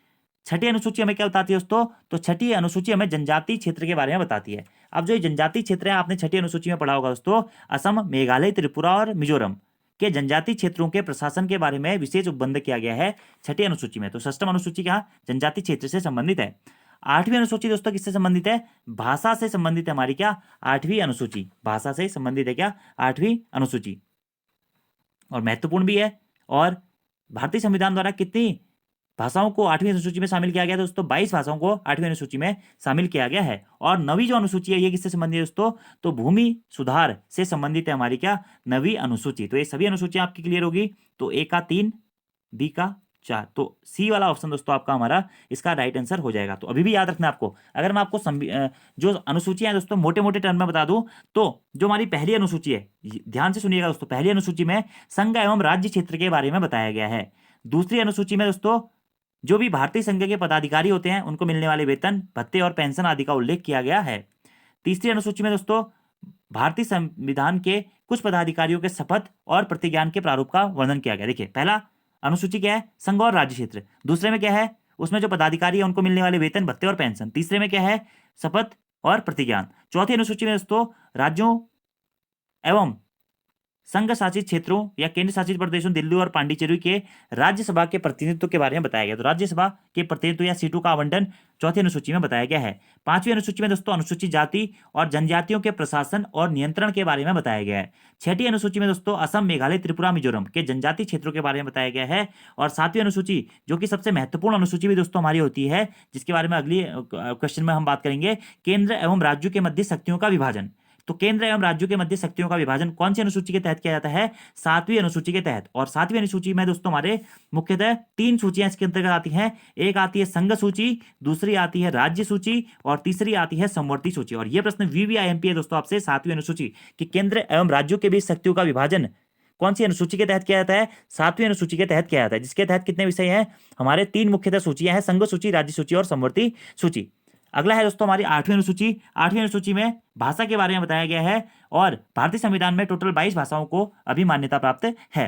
छठी अनुसूची हमें क्या बताती है दोस्तों? तो छठी अनुसूची हमें जनजातीय क्षेत्र के बारे में बताती है। अब जो ये जनजातीय क्षेत्र है, आपने छठी अनुसूची में पढ़ा होगा दोस्तों, असम, मेघालय, त्रिपुरा और मिजोरम के जनजातीय क्षेत्रों के प्रशासन के बारे में विशेष उपबंध किया गया है छठी अनुसूची में। तो षष्ठम अनुसूची क्या? जनजातीय क्षेत्र से संबंधित है। 8वीं अनुसूची दोस्तों किससे संबंधित है? भाषा से संबंधित है हमारी क्या? 8वीं अनुसूची भाषा से संबंधित है क्या? 8वीं अनुसूची, और महत्वपूर्ण भी है। और भारतीय संविधान द्वारा कितनी भाषाओं को 8वीं अनुसूची में शामिल किया गया दोस्तों? 22 भाषाओं को 8वीं अनुसूची में शामिल किया गया है। और नवी जो अनुसूची है, ये किससे संबंधित है दोस्तों? तो भूमि सुधार से संबंधित है हमारी क्या? नवी अनुसूची। तो ये सभी अनुसूचियां आपकी क्लियर होगी। तो ए का 3, बी का 4, तो सी वाला ऑप्शन दोस्तों आपका हमारा इसका राइट आंसर हो जाएगा। तो अभी भी याद रखना आपको, अगर मैं आपको जो अनुसूचियां हैं दोस्तों मोटे मोटे टर्म में बता दूं, तो जो हमारी पहली अनुसूची है, ध्यान से सुनिएगा दोस्तों, पहली अनुसूची में संघ एवं राज्य क्षेत्र के बारे में बताया गया है। दूसरी अनुसूची में दोस्तों जो भी भारतीय संघ के पदाधिकारी होते हैं उनको मिलने वाले वेतन, भत्ते और पेंशन आदि का उल्लेख किया गया है। तीसरी अनुसूची में दोस्तों भारतीय संविधान के कुछ पदाधिकारियों के शपथ और प्रतिज्ञान के प्रारूप का वर्णन किया गया। देखिए पहला अनुसूची क्या है? संघ और राज्य क्षेत्र। दूसरे में क्या है? उसमें जो पदाधिकारी है उनको मिलने वाले वेतन, भत्ते और पेंशन। तीसरे में क्या है? शपथ और प्रतिज्ञान। चौथी अनुसूची में दोस्तों राज्यों एवं संघ शासित क्षेत्रों या केंद्र शासित प्रदेशों दिल्ली और पांडिचेरी के राज्यसभा के प्रतिनिधित्व के बारे में बताया गया। तो राज्यसभा के प्रतिनिधित्व या सीटों का आवंटन चौथी अनुसूची में बताया गया है। 5वीं अनुसूची में दोस्तों अनुसूचित जाति और जनजातियों के प्रशासन और नियंत्रण के बारे में बताया गया है। 6ठी अनुसूची में दोस्तों असम, मेघालय, त्रिपुरा, मिजोरम के जनजातीय क्षेत्रों के बारे में बताया गया है। और 7वीं अनुसूची जो कि सबसे महत्वपूर्ण अनुसूची भी दोस्तों हमारी होती है, जिसके बारे में अगली क्वेश्चन में हम बात करेंगे, केंद्र एवं राज्यों के मध्य शक्तियों का विभाजन। तो केंद्र एवं राज्यों के मध्य शक्तियों का विभाजन कौन सी अनुसूची के तहत किया जाता है? 7वीं अनुसूची के तहत। और 7वीं अनुसूची में दोस्तों हमारे मुख्यतः 3 सूचियां इसके अंतर्गत आती हैं। एक आती है संघ सूची, दूसरी आती है राज्य सूची और तीसरी आती है समवर्ती सूची। और यह प्रश्न VVIMP है दोस्तों आपसे, 7वीं अनुसूची कि केंद्र एवं राज्यों के बीच शक्तियों का विभाजन कौन सी अनुसूची के तहत किया जाता है? 7वीं अनुसूची के तहत किया जाता है, जिसके तहत कितने विषय हैं? हमारे 3 मुख्यतः सूचियां हैं, संघ सूची, राज्य सूची और समवर्ती सूची। अगला है दोस्तों हमारी 8वीं अनुसूची। 8वीं अनुसूची में भाषा के बारे में बताया गया है और भारतीय संविधान में टोटल 22 भाषाओं को अभी मान्यता प्राप्त है।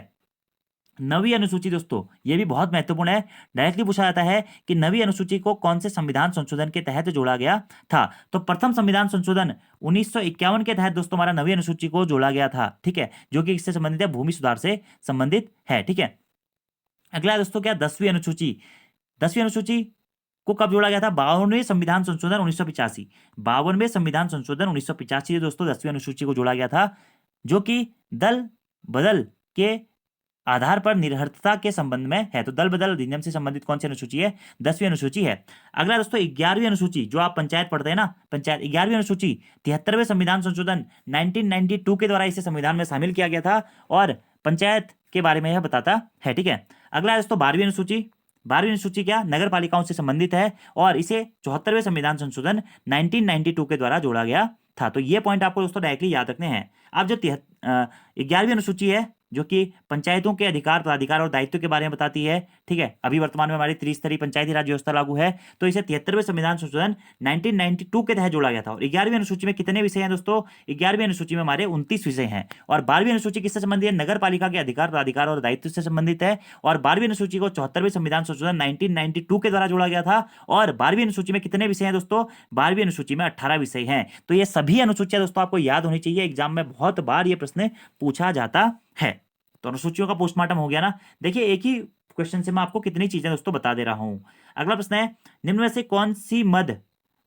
9वीं अनुसूची दोस्तों ये भी बहुत महत्वपूर्ण है। डायरेक्टली पूछा जाता है कि 9वीं अनुसूची को कौन से संविधान संशोधन के तहत जोड़ा गया था? तो प्रथम संविधान संशोधन 1951 के तहत दोस्तों हमारा 9वीं अनुसूची को जोड़ा गया था, ठीक है, जो कि इससे संबंधित है, भूमि सुधार से संबंधित है, ठीक है। अगला दोस्तों क्या? 10वीं अनुसूची। 10वीं अनुसूची को कब जोड़ा गया था? 52वें संविधान संशोधन 1985। 52वें संविधान संशोधन 1985 दोस्तों 10वीं अनुसूची को जोड़ा गया था, जो कि दल बदल के आधार पर निर्हरता के संबंध में है। तो दल बदल अधिनियम से संबंधित कौन सी अनुसूची है? 10वीं अनुसूची है। अगला दोस्तों 11वीं अनुसूची, जो आप पंचायत पढ़ते हैं ना, पंचायत 11वीं अनुसूची 73वें संविधान संशोधन 1992 के द्वारा इसे संविधान में शामिल किया गया था और पंचायत के बारे में यह बताता है, ठीक है। अगला दोस्तों 12वीं अनुसूची। 12वीं अनुसूची क्या? नगर पालिकाओं से संबंधित है और इसे 74वें संविधान संशोधन 1992 के द्वारा जोड़ा गया था। तो ये पॉइंट आपको दोस्तों डायरेक्टली याद रखने हैं। अब जो 11वीं अनुसूची है, जो कि पंचायतों के अधिकार, प्राधिकार और दायित्व के बारे में बताती है, ठीक है, अभी वर्तमान में हमारी त्रिस्तरीय पंचायती राज व्यवस्था लागू है, तो इसे 73वें संविधान संशोधन 1992 के तहत जोड़ा गया था। और 11वीं अनुसूची में कितने विषय हैं दोस्तों? 11वीं अनुसूची में हमारे 29 विषय हैं। और 12वीं अनुसूची किससे संबंधित है? नगर पालिका के अधिकार, प्राधिकार और दायित्व से संबंधित है। और 12वीं अनुसूची को 74वें संविधान संशोधन 1992 के द्वारा जोड़ा गया था। और 12वीं अनुसूची में कितने विषय हैं दोस्तों? 12वीं अनुसूची में 18 विषय हैं। तो ये सभी अनुसूचियां दोस्तों आपको याद होनी चाहिए, एग्जाम में बहुत बार ये प्रश्न पूछा जाता है। तो अनुसूचियों का पोस्टमार्टम हो गया ना। देखिए एक ही क्वेश्चन से मैं आपको कितनी चीजें दोस्तों बता दे रहा हूं। अगला प्रश्न है, निम्न में से कौन सी मद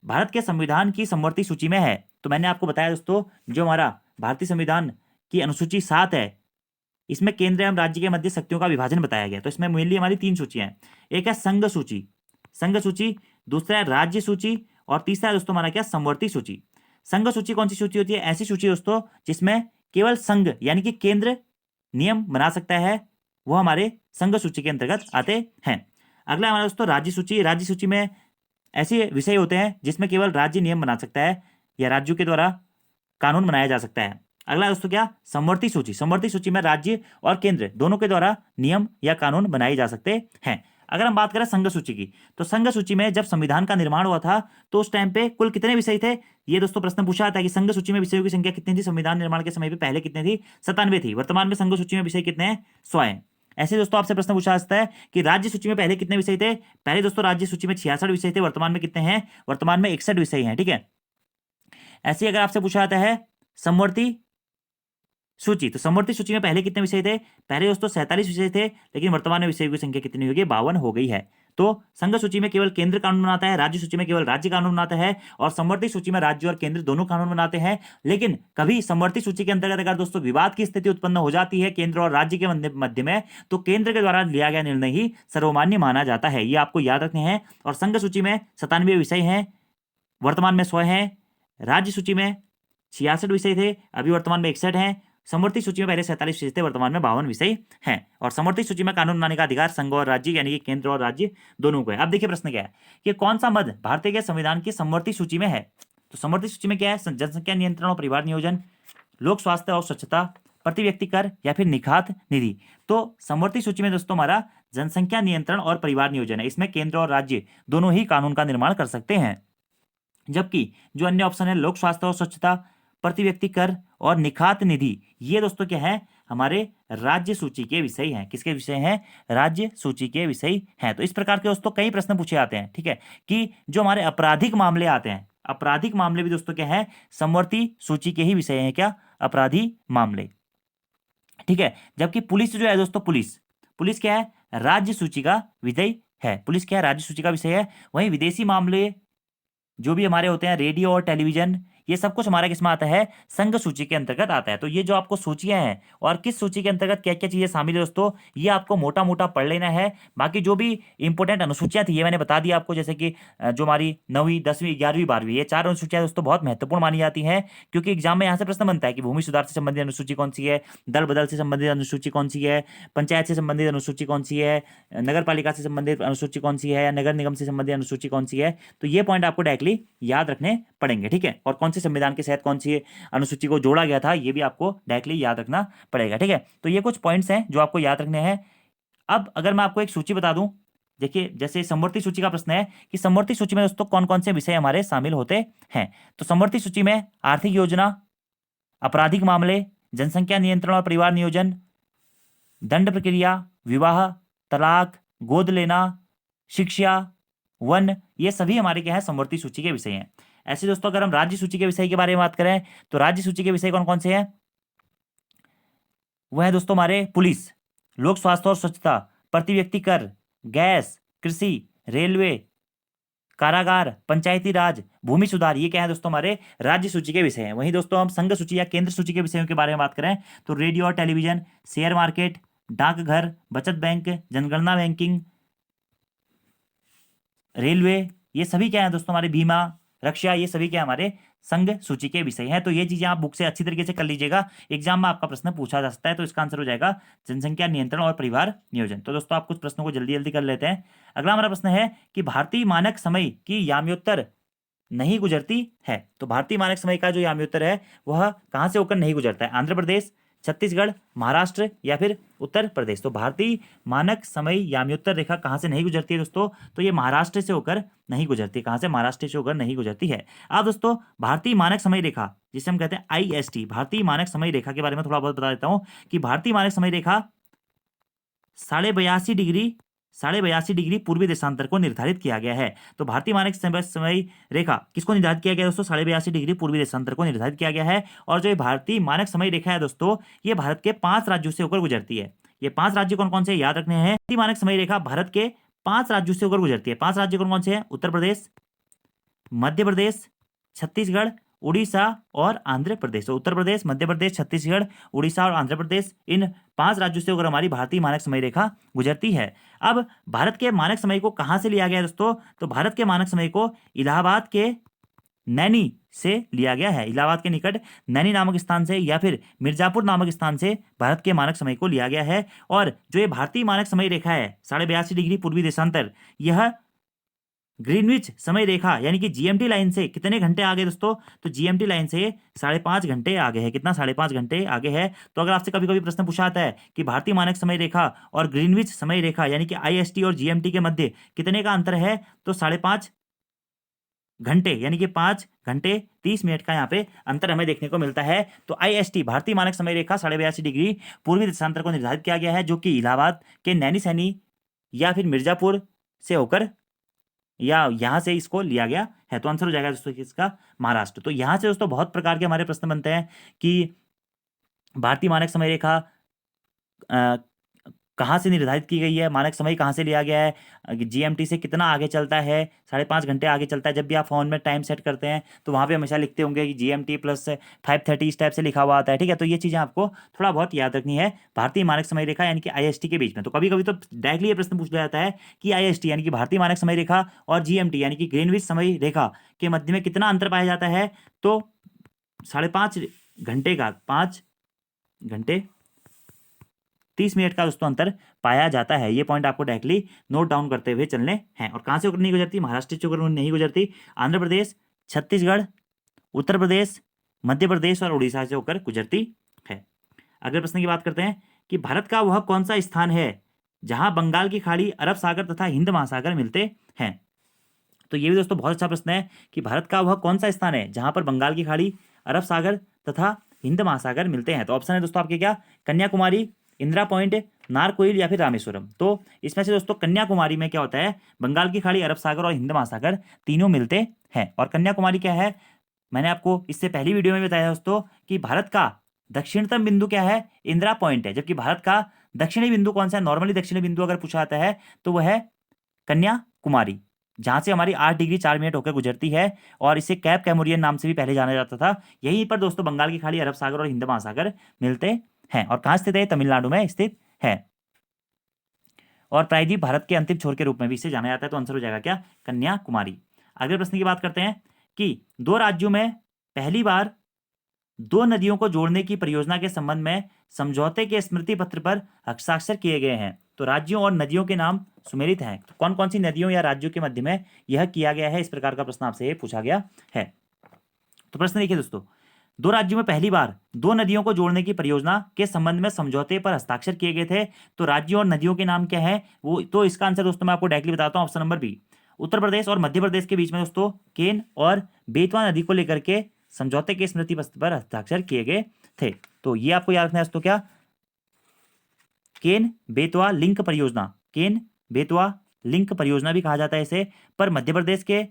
भारत के संविधान की समवर्ती सूची में है। तो मैंने आपको बताया दोस्तों, जो हमारा भारतीय संविधान की अनुसूची 7 है, इसमें केंद्र एवं राज्य के मध्य शक्तियों का विभाजन बताया गया। तो इसमें मेनली हमारी 3 सूचियां हैं। एक है संघ सूची, संघ सूची, दूसरा है राज्य सूची, और तीसरा है दोस्तों हमारा क्या, समवर्ती सूची। संघ सूची कौन सी सूची होती है? ऐसी सूची दोस्तों जिसमें केवल संघ यानी कि केंद्र नियम बना सकता है, वो हमारे संघ सूची के अंतर्गत आते हैं। अगला हमारा दोस्तों राज्य सूची। राज्य सूची में ऐसे विषय होते हैं जिसमें केवल राज्य नियम बना सकता है या राज्यों के द्वारा कानून बनाया जा सकता है। अगला दोस्तों क्या, समवर्ती सूची। समवर्ती सूची में राज्य और केंद्र दोनों के द्वारा नियम या कानून बनाए जा सकते हैं। अगर हम बात करें संघ सूची की, तो संघ सूची में जब संविधान का निर्माण हुआ था तो उस टाइम पे कुल कितने विषय थे? ये दोस्तों प्रश्न पूछा जाता है कि संघ सूची में विषयों की संख्या कितनी थी संविधान निर्माण के समय पे? पहले कितने थी? 97 थी। वर्तमान में संघ सूची में विषय कितने हैं? 100 हैं। ऐसे दोस्तों आपसे प्रश्न पूछा जाता है कि राज्य सूची में पहले कितने विषय थे? पहले दोस्तों राज्य सूची में 66 विषय थे। वर्तमान में कितने हैं? वर्तमान में 61 विषय हैं। ठीक है। ऐसे अगर आपसे पूछा जाता है समवर्ती सूची, तो समवर्ती सूची में पहले कितने विषय थे? पहले दोस्तों 47 विषय थे, लेकिन वर्तमान में विषयों की संख्या कितनी हो गई? 52 हो गई है। तो संघ सूची में केवल केंद्र कानून बनाता है, राज्य सूची में केवल राज्य कानून बनाता है, और समवर्ती सूची में राज्य और केंद्र दोनों कानून बनाते हैं। लेकिन कभी समवर्ती सूची के अंतर्गत अगर दोस्तों विवाद की स्थिति उत्पन्न हो जाती है केंद्र और राज्य के मध्य में, तो केंद्र के द्वारा लिया गया निर्णय ही सर्वमान्य माना जाता है। ये आपको याद रखने हैं। और संघ सूची में 97 विषय हैं, वर्तमान में 100 हैं। राज्य सूची में 66 विषय थे, अभी वर्तमान में 61 हैं। समवर्ती सूची में पहले 47 विषय थे, वर्तमान में 52 विषय हैं। और समवर्ती सूची में कानून बनाने का अधिकार संघ और राज्य यानी कि केंद्र और राज्य दोनों को है। अब देखिए प्रश्न क्या है कि कौन सा मद भारतीय के संविधान की समवर्ती सूची में है? तो समवर्ती सूची में क्या है? जनसंख्या नियंत्रण और परिवार नियोजन, लोक स्वास्थ्य और स्वच्छता, प्रति व्यक्ति कर, या फिर निखात निधि। तो समवर्ती सूची में दोस्तों हमारा जनसंख्या नियंत्रण और परिवार नियोजन है। इसमें केंद्र और राज्य दोनों ही कानून का निर्माण कर सकते हैं। जबकि जो अन्य ऑप्शन है लोक स्वास्थ्य और स्वच्छता, प्रति व्यक्ति कर और निखात निधि, ये दोस्तों क्या है? हमारे राज्य सूची के विषय हैं। किसके विषय हैं? राज्य सूची के विषय हैं। तो इस प्रकार के दोस्तों कई प्रश्न पूछे जाते हैं। ठीक है, कि जो हमारे आपराधिक मामले आते हैं, आपराधिक मामले भी दोस्तों क्या है? समवर्ती सूची के ही विषय हैं। क्या? अपराधी मामले। ठीक है। जबकि पुलिस जो है दोस्तों, पुलिस क्या है? राज्य सूची का विषय है। पुलिस क्या है? राज्य सूची का विषय है। वहीं विदेशी मामले जो भी हमारे होते हैं, रेडियो और टेलीविजन, ये सब कुछ हमारा किसमें आता है? संघ सूची के अंतर्गत आता है। तो ये जो आपको सूचियां हैं और किस सूची के अंतर्गत क्या क्या चीजें शामिल है दोस्तों, ये आपको मोटा मोटा पढ़ लेना है। बाकी जो भी इंपॉर्टेंट अनुसूचियां थी ये मैंने बता दिया आपको, जैसे कि जो हमारी 9वीं 10वीं 11वीं 12वीं, ये 4 अनुसूचियां दोस्तों बहुत महत्वपूर्ण मानी जाती हैं, क्योंकि एग्जाम में यहाँ से प्रश्न बनता है कि भूमि सुधार से संबंधित अनुसूची कौन सी है, दल बदल से संबंधित अनुसूची कौन सी है, पंचायत से संबंधित अनुसूची कौन सी है, नगर पालिका से संबंधित अनुसूची कौन सी है, या नगर निगम से संबंधित अनुसूची कौन सी है। तो ये पॉइंट आपको डायरेक्टली याद रखने पड़ेंगे। ठीक है। और कौन से संविधान के तहत कौन सी अनुसूची को जोड़ा गया था, ये भी आपको डायरेक्टली याद रखना पड़ेगा। ठीक है। तो ये कुछ पॉइंट्स हैं जो आपको याद रखने हैं। अब अगर मैं आपको एक सूची बता दूं, देखिए जैसे समवर्ती सूची का प्रश्न है कि समवर्ती सूची में दोस्तों कौन कौन से विषय हमारे शामिल होते हैं। तो समवर्ती सूची में आर्थिक योजना, आपराधिक मामले, जनसंख्या नियंत्रण और परिवार नियोजन, दंड प्रक्रिया, विवाह, तलाक, गोद लेना, शिक्षा, वन, ये सभी हमारे क्या है? समवर्ती सूची के विषय हैं। ऐसे दोस्तों अगर हम राज्य सूची के विषय के बारे में बात करें, तो राज्य सूची के विषय कौन कौन से हैं? वह है दोस्तों हमारे पुलिस, लोक स्वास्थ्य और स्वच्छता, प्रति व्यक्ति कर, गैस, कृषि, रेलवे, कारागार, पंचायती राज, भूमि सुधार, ये क्या है दोस्तों? हमारे राज्य सूची के विषय हैं। वहीं दोस्तों हम संघ सूची या केंद्र सूची के विषयों के बारे में बात करें, तो रेडियो और टेलीविजन, शेयर मार्केट, डाकघर, बचत बैंक, जनगणना, बैंकिंग, रेलवे, ये सभी क्या है दोस्तों? हमारे बीमा, रक्षा, ये सभी क्या हमारे संघ सूची के विषय हैं। तो ये चीजें आप बुक से अच्छी तरीके से कर लीजिएगा, एग्जाम में आपका प्रश्न पूछा जा सकता है। तो इसका आंसर हो जाएगा जनसंख्या नियंत्रण और परिवार नियोजन। तो दोस्तों आप कुछ प्रश्नों को जल्दी जल्दी कर लेते हैं। अगला हमारा प्रश्न है कि भारतीय मानक समय की याम्योत्तर नहीं गुजरती है। तो भारतीय मानक समय का जो याम्योत्तर है वह कहाँ से होकर नहीं गुजरता है? आंध्र प्रदेश, छत्तीसगढ़, महाराष्ट्र, या फिर उत्तर प्रदेश। तो भारतीय मानक समय याम्योत्तर रेखा कहाँ से नहीं गुजरती है दोस्तों? तो ये महाराष्ट्र से होकर नहीं गुजरती। कहाँ से? महाराष्ट्र से होकर नहीं गुजरती है। अब दोस्तों भारतीय मानक समय रेखा जिसे हम कहते हैं IST, भारतीय मानक समय रेखा के बारे में थोड़ा बहुत बता देता हूँ कि भारतीय मानक समय रेखा 82.5 डिग्री पूर्वी देशांतर को निर्धारित किया गया है। तो भारतीय मानक समय रेखा किसको निर्धारित किया गया दोस्तों? 82.5 डिग्री पूर्वी देशांतर को निर्धारित किया गया है। और जो भारतीय मानक समय रेखा है दोस्तों, ये भारत के 5 राज्यों से होकर गुजरती है। ये 5 राज्य कौन कौन से याद रखने हैं? भारतीय मानक समय रेखा भारत के 5 राज्यों से होकर गुजरती है। 5 राज्य कौन कौन से हैं? उत्तर प्रदेश, मध्य प्रदेश, छत्तीसगढ़, उड़ीसा और आंध्र प्रदेश। तो उत्तर प्रदेश, मध्य प्रदेश, छत्तीसगढ़, उड़ीसा और आंध्र प्रदेश, इन 5 राज्यों से होकर हमारी भारतीय मानक समय रेखा गुजरती है। अब भारत के मानक समय को कहाँ से लिया गया है दोस्तों? तो भारत के मानक समय को इलाहाबाद के नैनी से लिया गया है। इलाहाबाद के निकट नैनी नामक स्थान से या फिर मिर्जापुर नामक स्थान से भारत के मानक समय को लिया गया है। और जो ये भारतीय मानक समय रेखा है 82.5 डिग्री पूर्वी देशांतर, यह ग्रीनविच समय रेखा यानी कि जीएमटी लाइन से कितने घंटे आगे दोस्तों? तो जीएमटी लाइन से 5.5 घंटे आगे है। कितना? 5.5 घंटे आगे है। तो अगर आपसे कभी कभी प्रश्न पूछा आता है कि भारतीय मानक समय रेखा और ग्रीनविच समय रेखा यानी कि आईएसटी और जीएमटी के मध्य कितने का अंतर है? तो 5.5 घंटे यानी कि 5 घंटे 30 मिनट का यहाँ पे अंतर हमें देखने को मिलता है। तो आईएसटी भारतीय मानक समय रेखा 82.5 डिग्री पूर्वी देशांतर को निर्धारित किया गया है, जो कि इलाहाबाद के नैनी सैनी या फिर मिर्जापुर से होकर या यहाँ से इसको लिया गया है। तो आंसर हो जाएगा दोस्तों इसका महाराष्ट्र। तो यहाँ से दोस्तों बहुत प्रकार के हमारे प्रश्न बनते हैं कि भारतीय मानक समय रेखा कहाँ से निर्धारित की गई है, मानक समय कहाँ से लिया गया है, जीएमटी से कितना आगे चलता है, 5.5 घंटे आगे चलता है। जब भी आप फोन में टाइम सेट करते हैं तो वहाँ पे हमेशा लिखते होंगे कि जीएमटी प्लस 5:30 इस टाइप से लिखा हुआ आता है। ठीक है, तो ये चीज़ें आपको थोड़ा बहुत याद रखनी है भारतीय मानक समय रेखा यानी कि आईएसटी के बीच में। तो कभी कभी तो डायरेक्टली ये प्रश्न पूछ लिया जाता है कि आईएसटी यानी कि भारतीय मानक समय रेखा और जीएमटी यानी कि ग्रीनविच समय रेखा के मध्य में कितना अंतर पाया जाता है? तो 5.5 घंटे का 5 घंटे 30 मिनट का दोस्तों अंतर पाया जाता है। ये पॉइंट आपको डायरेक्टली नोट डाउन करते हुए चलने हैं। और कहाँ से होकर नहीं गुजरती? महाराष्ट्र से होकर नहीं गुजरती, आंध्र प्रदेश, छत्तीसगढ़, उत्तर प्रदेश, मध्य प्रदेश और उड़ीसा से होकर गुजरती है। अगले प्रश्न की बात करते हैं कि भारत का वह कौन सा स्थान है जहां बंगाल की खाड़ी, अरब सागर तथा हिंद महासागर मिलते हैं? तो ये भी दोस्तों बहुत अच्छा प्रश्न है कि भारत का वह कौन सा स्थान है जहां पर बंगाल की खाड़ी, अरब सागर तथा हिंद महासागर मिलते हैं? तो ऑप्शन है दोस्तों आपके क्या? कन्याकुमारी, इंदिरा पॉइंट, नारकोइल या फिर रामेश्वरम। तो इसमें से दोस्तों कन्याकुमारी में क्या होता है? बंगाल की खाड़ी, अरब सागर और हिंद महासागर तीनों मिलते हैं। और कन्याकुमारी क्या है? मैंने आपको इससे पहली वीडियो में बताया दोस्तों कि भारत का दक्षिणतम बिंदु क्या है? इंदिरा पॉइंट है। जबकि भारत का दक्षिणी बिंदु कौन सा है? नॉर्मली दक्षिणी बिंदु अगर पूछा जाता है तो वह है कन्याकुमारी, जहां से हमारी 8 डिग्री 4 मिनट होकर गुजरती है। और इसे कैप कैमोरियन नाम से भी पहले जाना जाता था। यहीं पर दोस्तों बंगाल की खाड़ी, अरब सागर और हिंद महासागर मिलते हैं। और कहाँ स्थित है? तमिलनाडु में स्थित है। और प्रायद्वीप भारत के अंतिम छोर के रूप में भी इसे जाना जाता है। तो आंसर हो जाएगा क्या? कन्याकुमारी। अगले प्रश्न की बात करते हैं कि 2 राज्यों में पहली बार 2 नदियों को जोड़ने की परियोजना के संबंध में समझौते के स्मृति पत्र पर हस्ताक्षर किए गए हैं। तो राज्यों और नदियों के नाम सुमेलित हैं। तो कौन कौन सी नदियों या राज्यों के मध्य में यह किया गया है? इस प्रकार का प्रश्न आपसे पूछा गया है। तो प्रश्न देखिए दोस्तों, 2 राज्यों में पहली बार 2 नदियों को जोड़ने की परियोजना के संबंध में समझौते पर हस्ताक्षर किए गए थे। तो राज्यों और नदियों के नाम क्या है वो? तो इसका आंसर दोस्तों मैं आपको डायरेक्टली बताता हूँ, option number B. Uttar Pradesh और मध्य प्रदेश के बीच में दोस्तों केन और बेतवा नदी को लेकर के समझौते के स्मृति पत्र पर हस्ताक्षर किए गए थे। तो ये आपको याद रखना है दोस्तों, क्या? केन बेतवा लिंक परियोजना, केन बेतवा लिंक परियोजना भी कहा जाता है इसे। पर मध्य प्रदेश के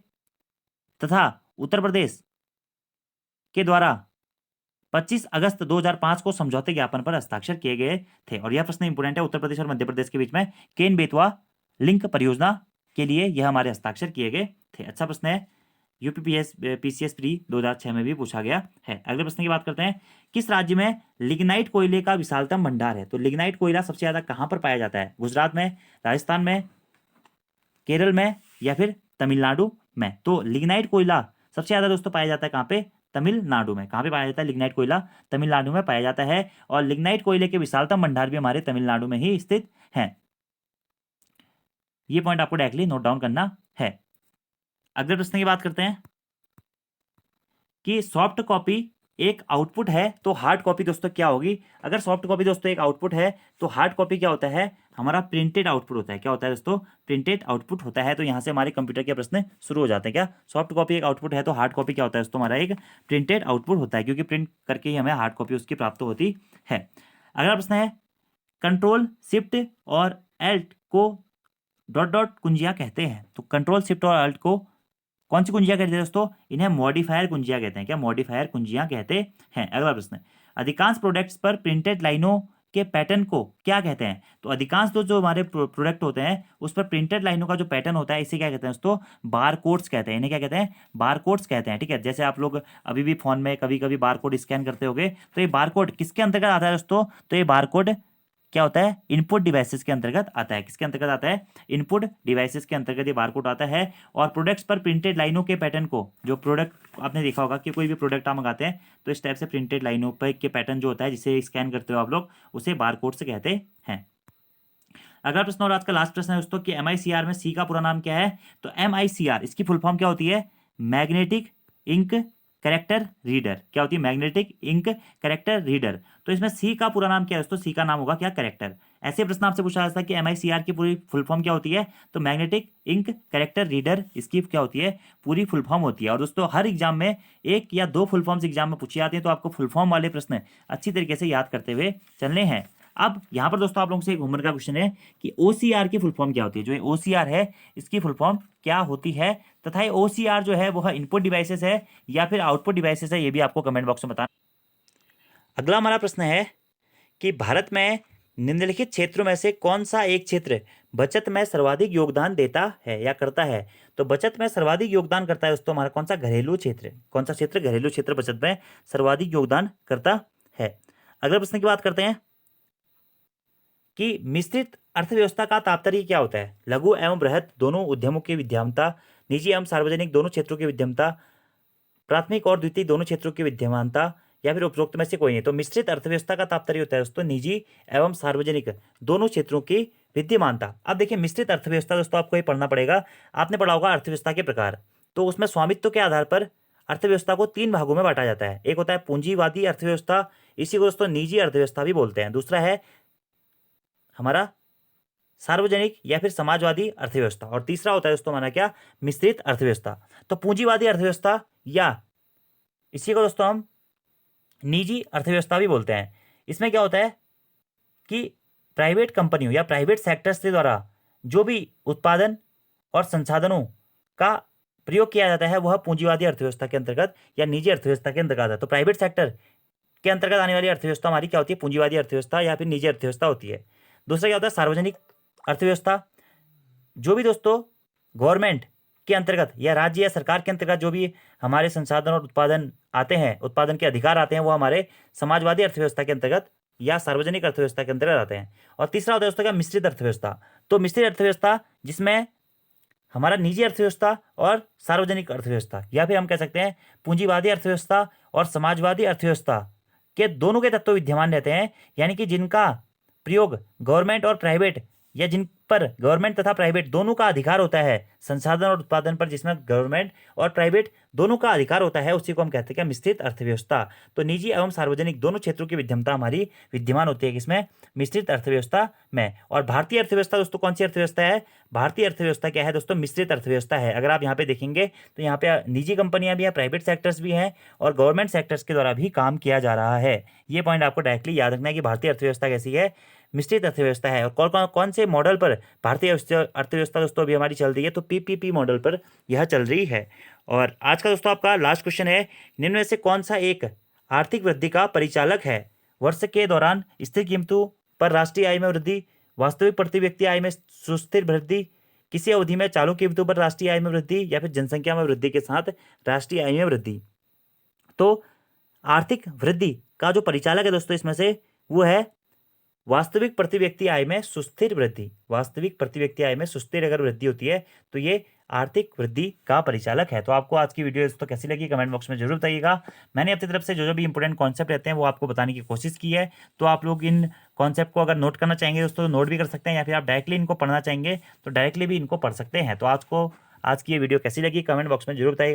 तथा उत्तर प्रदेश के द्वारा 25 अगस्त 2005 को समझौते ज्ञापन पर हस्ताक्षर किए गए थे। और यह प्रश्न इंपोर्टेंट है, उत्तर प्रदेश और मध्य प्रदेश के बीच में केन बेतवा लिंक परियोजना के लिए यह हमारे हस्ताक्षर किए गए थे। अच्छा प्रश्न है, यूपीपीएस पीसीएस प्री 2006 में भी पूछा गया है। अगले प्रश्न की बात करते हैं, किस राज्य में लिग्नाइट कोयले का विशालतम भंडार है? तो लिग्नाइट कोयला सबसे ज्यादा कहां पर पाया जाता है? गुजरात में, राजस्थान में, केरल में या फिर तमिलनाडु में? तो लिग्नाइट कोयला सबसे ज्यादा दोस्तों पाया जाता है कहां पे? तमिलनाडु में। कहां पे पाया जाता है लिग्नाइट कोयला? तमिलनाडु में पाया जाता है। और लिग्नाइट कोयले के विशालतम भंडार भी हमारे तमिलनाडु में ही स्थित हैं। ये पॉइंट आपको डायरेक्टली नोट डाउन करना है। अगले प्रश्न की बात करते हैं कि सॉफ्ट कॉपी एक आउटपुट है तो हार्ड कॉपी दोस्तों क्या होगी? अगर सॉफ्ट कॉपी दोस्तों एक आउटपुट है तो हार्ड कॉपी क्या होता है? हमारा प्रिंटेड आउटपुट होता है। क्या होता है दोस्तों? प्रिंटेड आउटपुट होता है। तो यहाँ से हमारे कंप्यूटर के प्रश्न शुरू हो जाते हैं। क्या सॉफ्ट कॉपी एक आउटपुट है तो हार्ड कॉपी क्या होता है दोस्तों? हमारा एक प्रिंटेड आउटपुट होता है, क्योंकि प्रिंट करके ही हमें हार्ड कॉपी उसकी प्राप्त होती है। अगला प्रश्न है, कंट्रोल शिफ्ट और एल्ट को डॉट डॉट कुंजियां कहते हैं। तो कंट्रोल शिफ्ट और अल्ट को कौन सी कुंजियां कहते हैं दोस्तों? इन्हें मॉडिफायर कुंजियां कहते हैं। क्या मॉडिफायर कुंजियां कहते हैं? अगला प्रश्न, अधिकांश प्रोडक्ट्स पर प्रिंटेड लाइनों के पैटर्न को क्या कहते हैं? तो अधिकांश जो हमारे प्रोडक्ट होते हैं उस पर प्रिंटेड लाइनों का जो पैटर्न होता है इसे क्या कहते हैं दोस्तों? बार कोड्स कहते हैं। इन्हें क्या कहते हैं? बार कोड्स कहते हैं। ठीक है, जैसे आप लोग अभी भी फोन में कभी कभी बार कोड स्कैन करते होगे, तो ये बार कोड किसके अंतर्गत आता है दोस्तों? तो ये बार कोड क्या होता है? इनपुट डिवाइसेस के अंतर्गत आता है। किसके अंतर्गत आता है? इनपुट डिवाइसेस के अंतर्गत ये बारकोड आता है। और प्रोडक्ट्स पर प्रिंटेड लाइनों के पैटर्न को, जो प्रोडक्ट आपने देखा होगा कि कोई भी प्रोडक्ट आप मंगाते हैं तो इस टाइप से प्रिंटेड लाइनों पर के पैटर्न जो होता है जिसे स्कैन करते हो आप लोग, उसे बारकोड से कहते हैं। अगला प्रश्न और आज का लास्ट प्रश्न है दोस्तों कि MICR में सी का पूरा नाम क्या है? तो MICR इसकी फुल फॉर्म क्या होती है? Magnetic ink character reader. क्या होती है? Magnetic ink character reader. तो इसमें सी का पूरा नाम क्या है दोस्तों? सी का नाम होगा क्या? कैरेक्टर। ऐसे प्रश्न आपसे पूछा जाता है कि MICR की पूरी फुल फॉर्म क्या होती है? तो मैग्नेटिक इंक कैरेक्टर रीडर इसकी क्या होती है? पूरी फुल फॉर्म होती है। और दोस्तों हर एग्जाम में एक या दो फुल फॉर्म्स एग्जाम में पूछी जाती है, तो आपको फुल फॉर्म वाले प्रश्न अच्छी तरीके से याद करते हुए चलने हैं। अब यहाँ पर दोस्तों आप लोगों से एक होमवर्क का क्वेश्चन है कि OCR की फुल फॉर्म क्या होती है? जो ये OCR है इसकी फुल फॉर्म क्या होती है, तथा ये OCR जो है वह इनपुट डिवाइसेस है या फिर आउटपुट डिवाइसेस है, ये भी आपको कमेंट बॉक्स में बताना। अगला हमारा प्रश्न है कि भारत में निम्नलिखित क्षेत्रों में से कौन सा एक क्षेत्र बचत में सर्वाधिक योगदान देता है या करता है? तो बचत में सर्वाधिक योगदान करता है दोस्तों हमारा कौन सा? घरेलू क्षेत्र। कौन सा क्षेत्र? घरेलू क्षेत्र बचत में सर्वाधिक योगदान करता है। अगले प्रश्न की बात करते हैं कि मिश्रित अर्थव्यवस्था का तात्पर्य क्या होता है? लघु एवं बृहत दोनों उद्यमों की विद्यमानता, निजी एवं सार्वजनिक दोनों क्षेत्रों की विद्यमानता, प्राथमिक और द्वितीय दोनों क्षेत्रों की विद्यमानता, या फिर उपरोक्त में से कोई नहीं। तो मिश्रित अर्थव्यवस्था का तात्पर्य होता है दोस्तों निजी एवं सार्वजनिक दोनों क्षेत्रों की विद्यमानता। अब देखिए मिश्रित अर्थव्यवस्था दोस्तों आपको ये पढ़ना पड़ेगा। आपने पढ़ा होगा अर्थव्यवस्था के प्रकार, तो उसमें स्वामित्व के आधार पर अर्थव्यवस्था को तीन भागों में बांटा जाता है। एक होता है पूंजीवादी अर्थव्यवस्था, इसी को दोस्तों निजी अर्थव्यवस्था भी बोलते हैं। दूसरा है हमारा सार्वजनिक या फिर समाजवादी अर्थव्यवस्था, और तीसरा होता है दोस्तों हमारा क्या? मिश्रित अर्थव्यवस्था। तो पूंजीवादी अर्थव्यवस्था या इसी को दोस्तों हम निजी अर्थव्यवस्था भी बोलते हैं। इसमें क्या होता है कि प्राइवेट कंपनियों या प्राइवेट सेक्टर्स के द्वारा जो भी उत्पादन और संसाधनों का प्रयोग किया जाता है वह पूंजीवादी अर्थव्यवस्था के अंतर्गत या निजी अर्थव्यवस्था के अंतर्गत आता है। तो प्राइवेट सेक्टर के अंतर्गत आने वाली अर्थव्यवस्था हमारी क्या होती है? पूंजीवादी अर्थव्यवस्था या फिर निजी अर्थव्यवस्था होती है। दूसरा क्या होता है? सार्वजनिक अर्थव्यवस्था। जो भी दोस्तों गवर्नमेंट के अंतर्गत या राज्य या सरकार के अंतर्गत जो भी हमारे संसाधन और उत्पादन आते हैं, उत्पादन के अधिकार आते हैं, वो हमारे समाजवादी अर्थव्यवस्था के अंतर्गत या सार्वजनिक अर्थव्यवस्था के अंतर्गत आते हैं। और तीसरा होता है दोस्तों क्या? मिश्रित अर्थव्यवस्था। तो मिश्रित अर्थव्यवस्था जिसमें हमारा निजी अर्थव्यवस्था और सार्वजनिक अर्थव्यवस्था, या फिर हम कह सकते हैं पूंजीवादी अर्थव्यवस्था और समाजवादी अर्थव्यवस्था के दोनों के तत्व विद्यमान रहते हैं, यानी कि जिनका प्रयोग गवर्नमेंट और प्राइवेट या जिन पर गवर्नमेंट तथा प्राइवेट दोनों का अधिकार होता है संसाधन और उत्पादन पर, जिसमें गवर्नमेंट और प्राइवेट दोनों का अधिकार होता है, उसी को हम कहते हैं क्या? मिश्रित अर्थव्यवस्था। तो निजी एवं सार्वजनिक दोनों क्षेत्रों की विद्यमता हमारी विद्यमान होती है किसमें? मिश्रित अर्थव्यवस्था में। और भारतीय अर्थव्यवस्था दोस्तों कौन सी अर्थव्यवस्था है? भारतीय अर्थव्यवस्था क्या है दोस्तों? मिश्रित अर्थव्यवस्था है। अगर आप यहाँ पे देखेंगे तो यहाँ पे निजी कंपनियां भी हैं, प्राइवेट सेक्टर्स भी हैं और गवर्नमेंट सेक्टर्स के द्वारा भी काम किया जा रहा है। ये पॉइंट आपको डायरेक्टली याद रखना है कि भारतीय अर्थव्यवस्था कैसी है? मिश्रित अर्थव्यवस्था है। और कौन से मॉडल पर भारतीय अर्थव्यवस्था दोस्तों अभी हमारी चल रही है? तो PPP मॉडल पर यह चल रही है। और आज का दोस्तों आपका लास्ट क्वेश्चन है, निम्न में से कौन सा एक आर्थिक वृद्धि का परिचालक है? वर्ष के दौरान स्थिर कीमतों पर राष्ट्रीय आय में वृद्धि, वास्तविक प्रति व्यक्ति आय में सुस्थिर वृद्धि, किसी अवधि में चालू कीमतों पर राष्ट्रीय आय में वृद्धि, या फिर जनसंख्या में वृद्धि के साथ राष्ट्रीय आय में वृद्धि। तो आर्थिक वृद्धि का जो परिचालक है दोस्तों इसमें से वो है वास्तविक प्रति व्यक्ति आय में सुस्थिर वृद्धि। वास्तविक प्रति व्यक्ति आय में सुस्थिर अगर वृद्धि होती है तो ये आर्थिक वृद्धि का परिचालक है। तो आपको आज की वीडियो दोस्तों कैसी लगी कमेंट बॉक्स में जरूर बताइएगा। मैंने अपनी तरफ से जो भी इंपॉर्टेंट कॉन्सेप्ट रहते हैं वो आपको बताने की कोशिश की है। तो आप लोग इन कॉन्सेप्ट को अगर नोट करना चाहेंगे दोस्तों तो नोट भी कर सकते हैं, या फिर आप डायरेक्टली इनको पढ़ना चाहेंगे तो डायरेक्टली भी इनको पढ़ सकते हैं। तो आज की ये वीडियो कैसी लगी कमेंट बॉक्स में जरूर बताइएगा।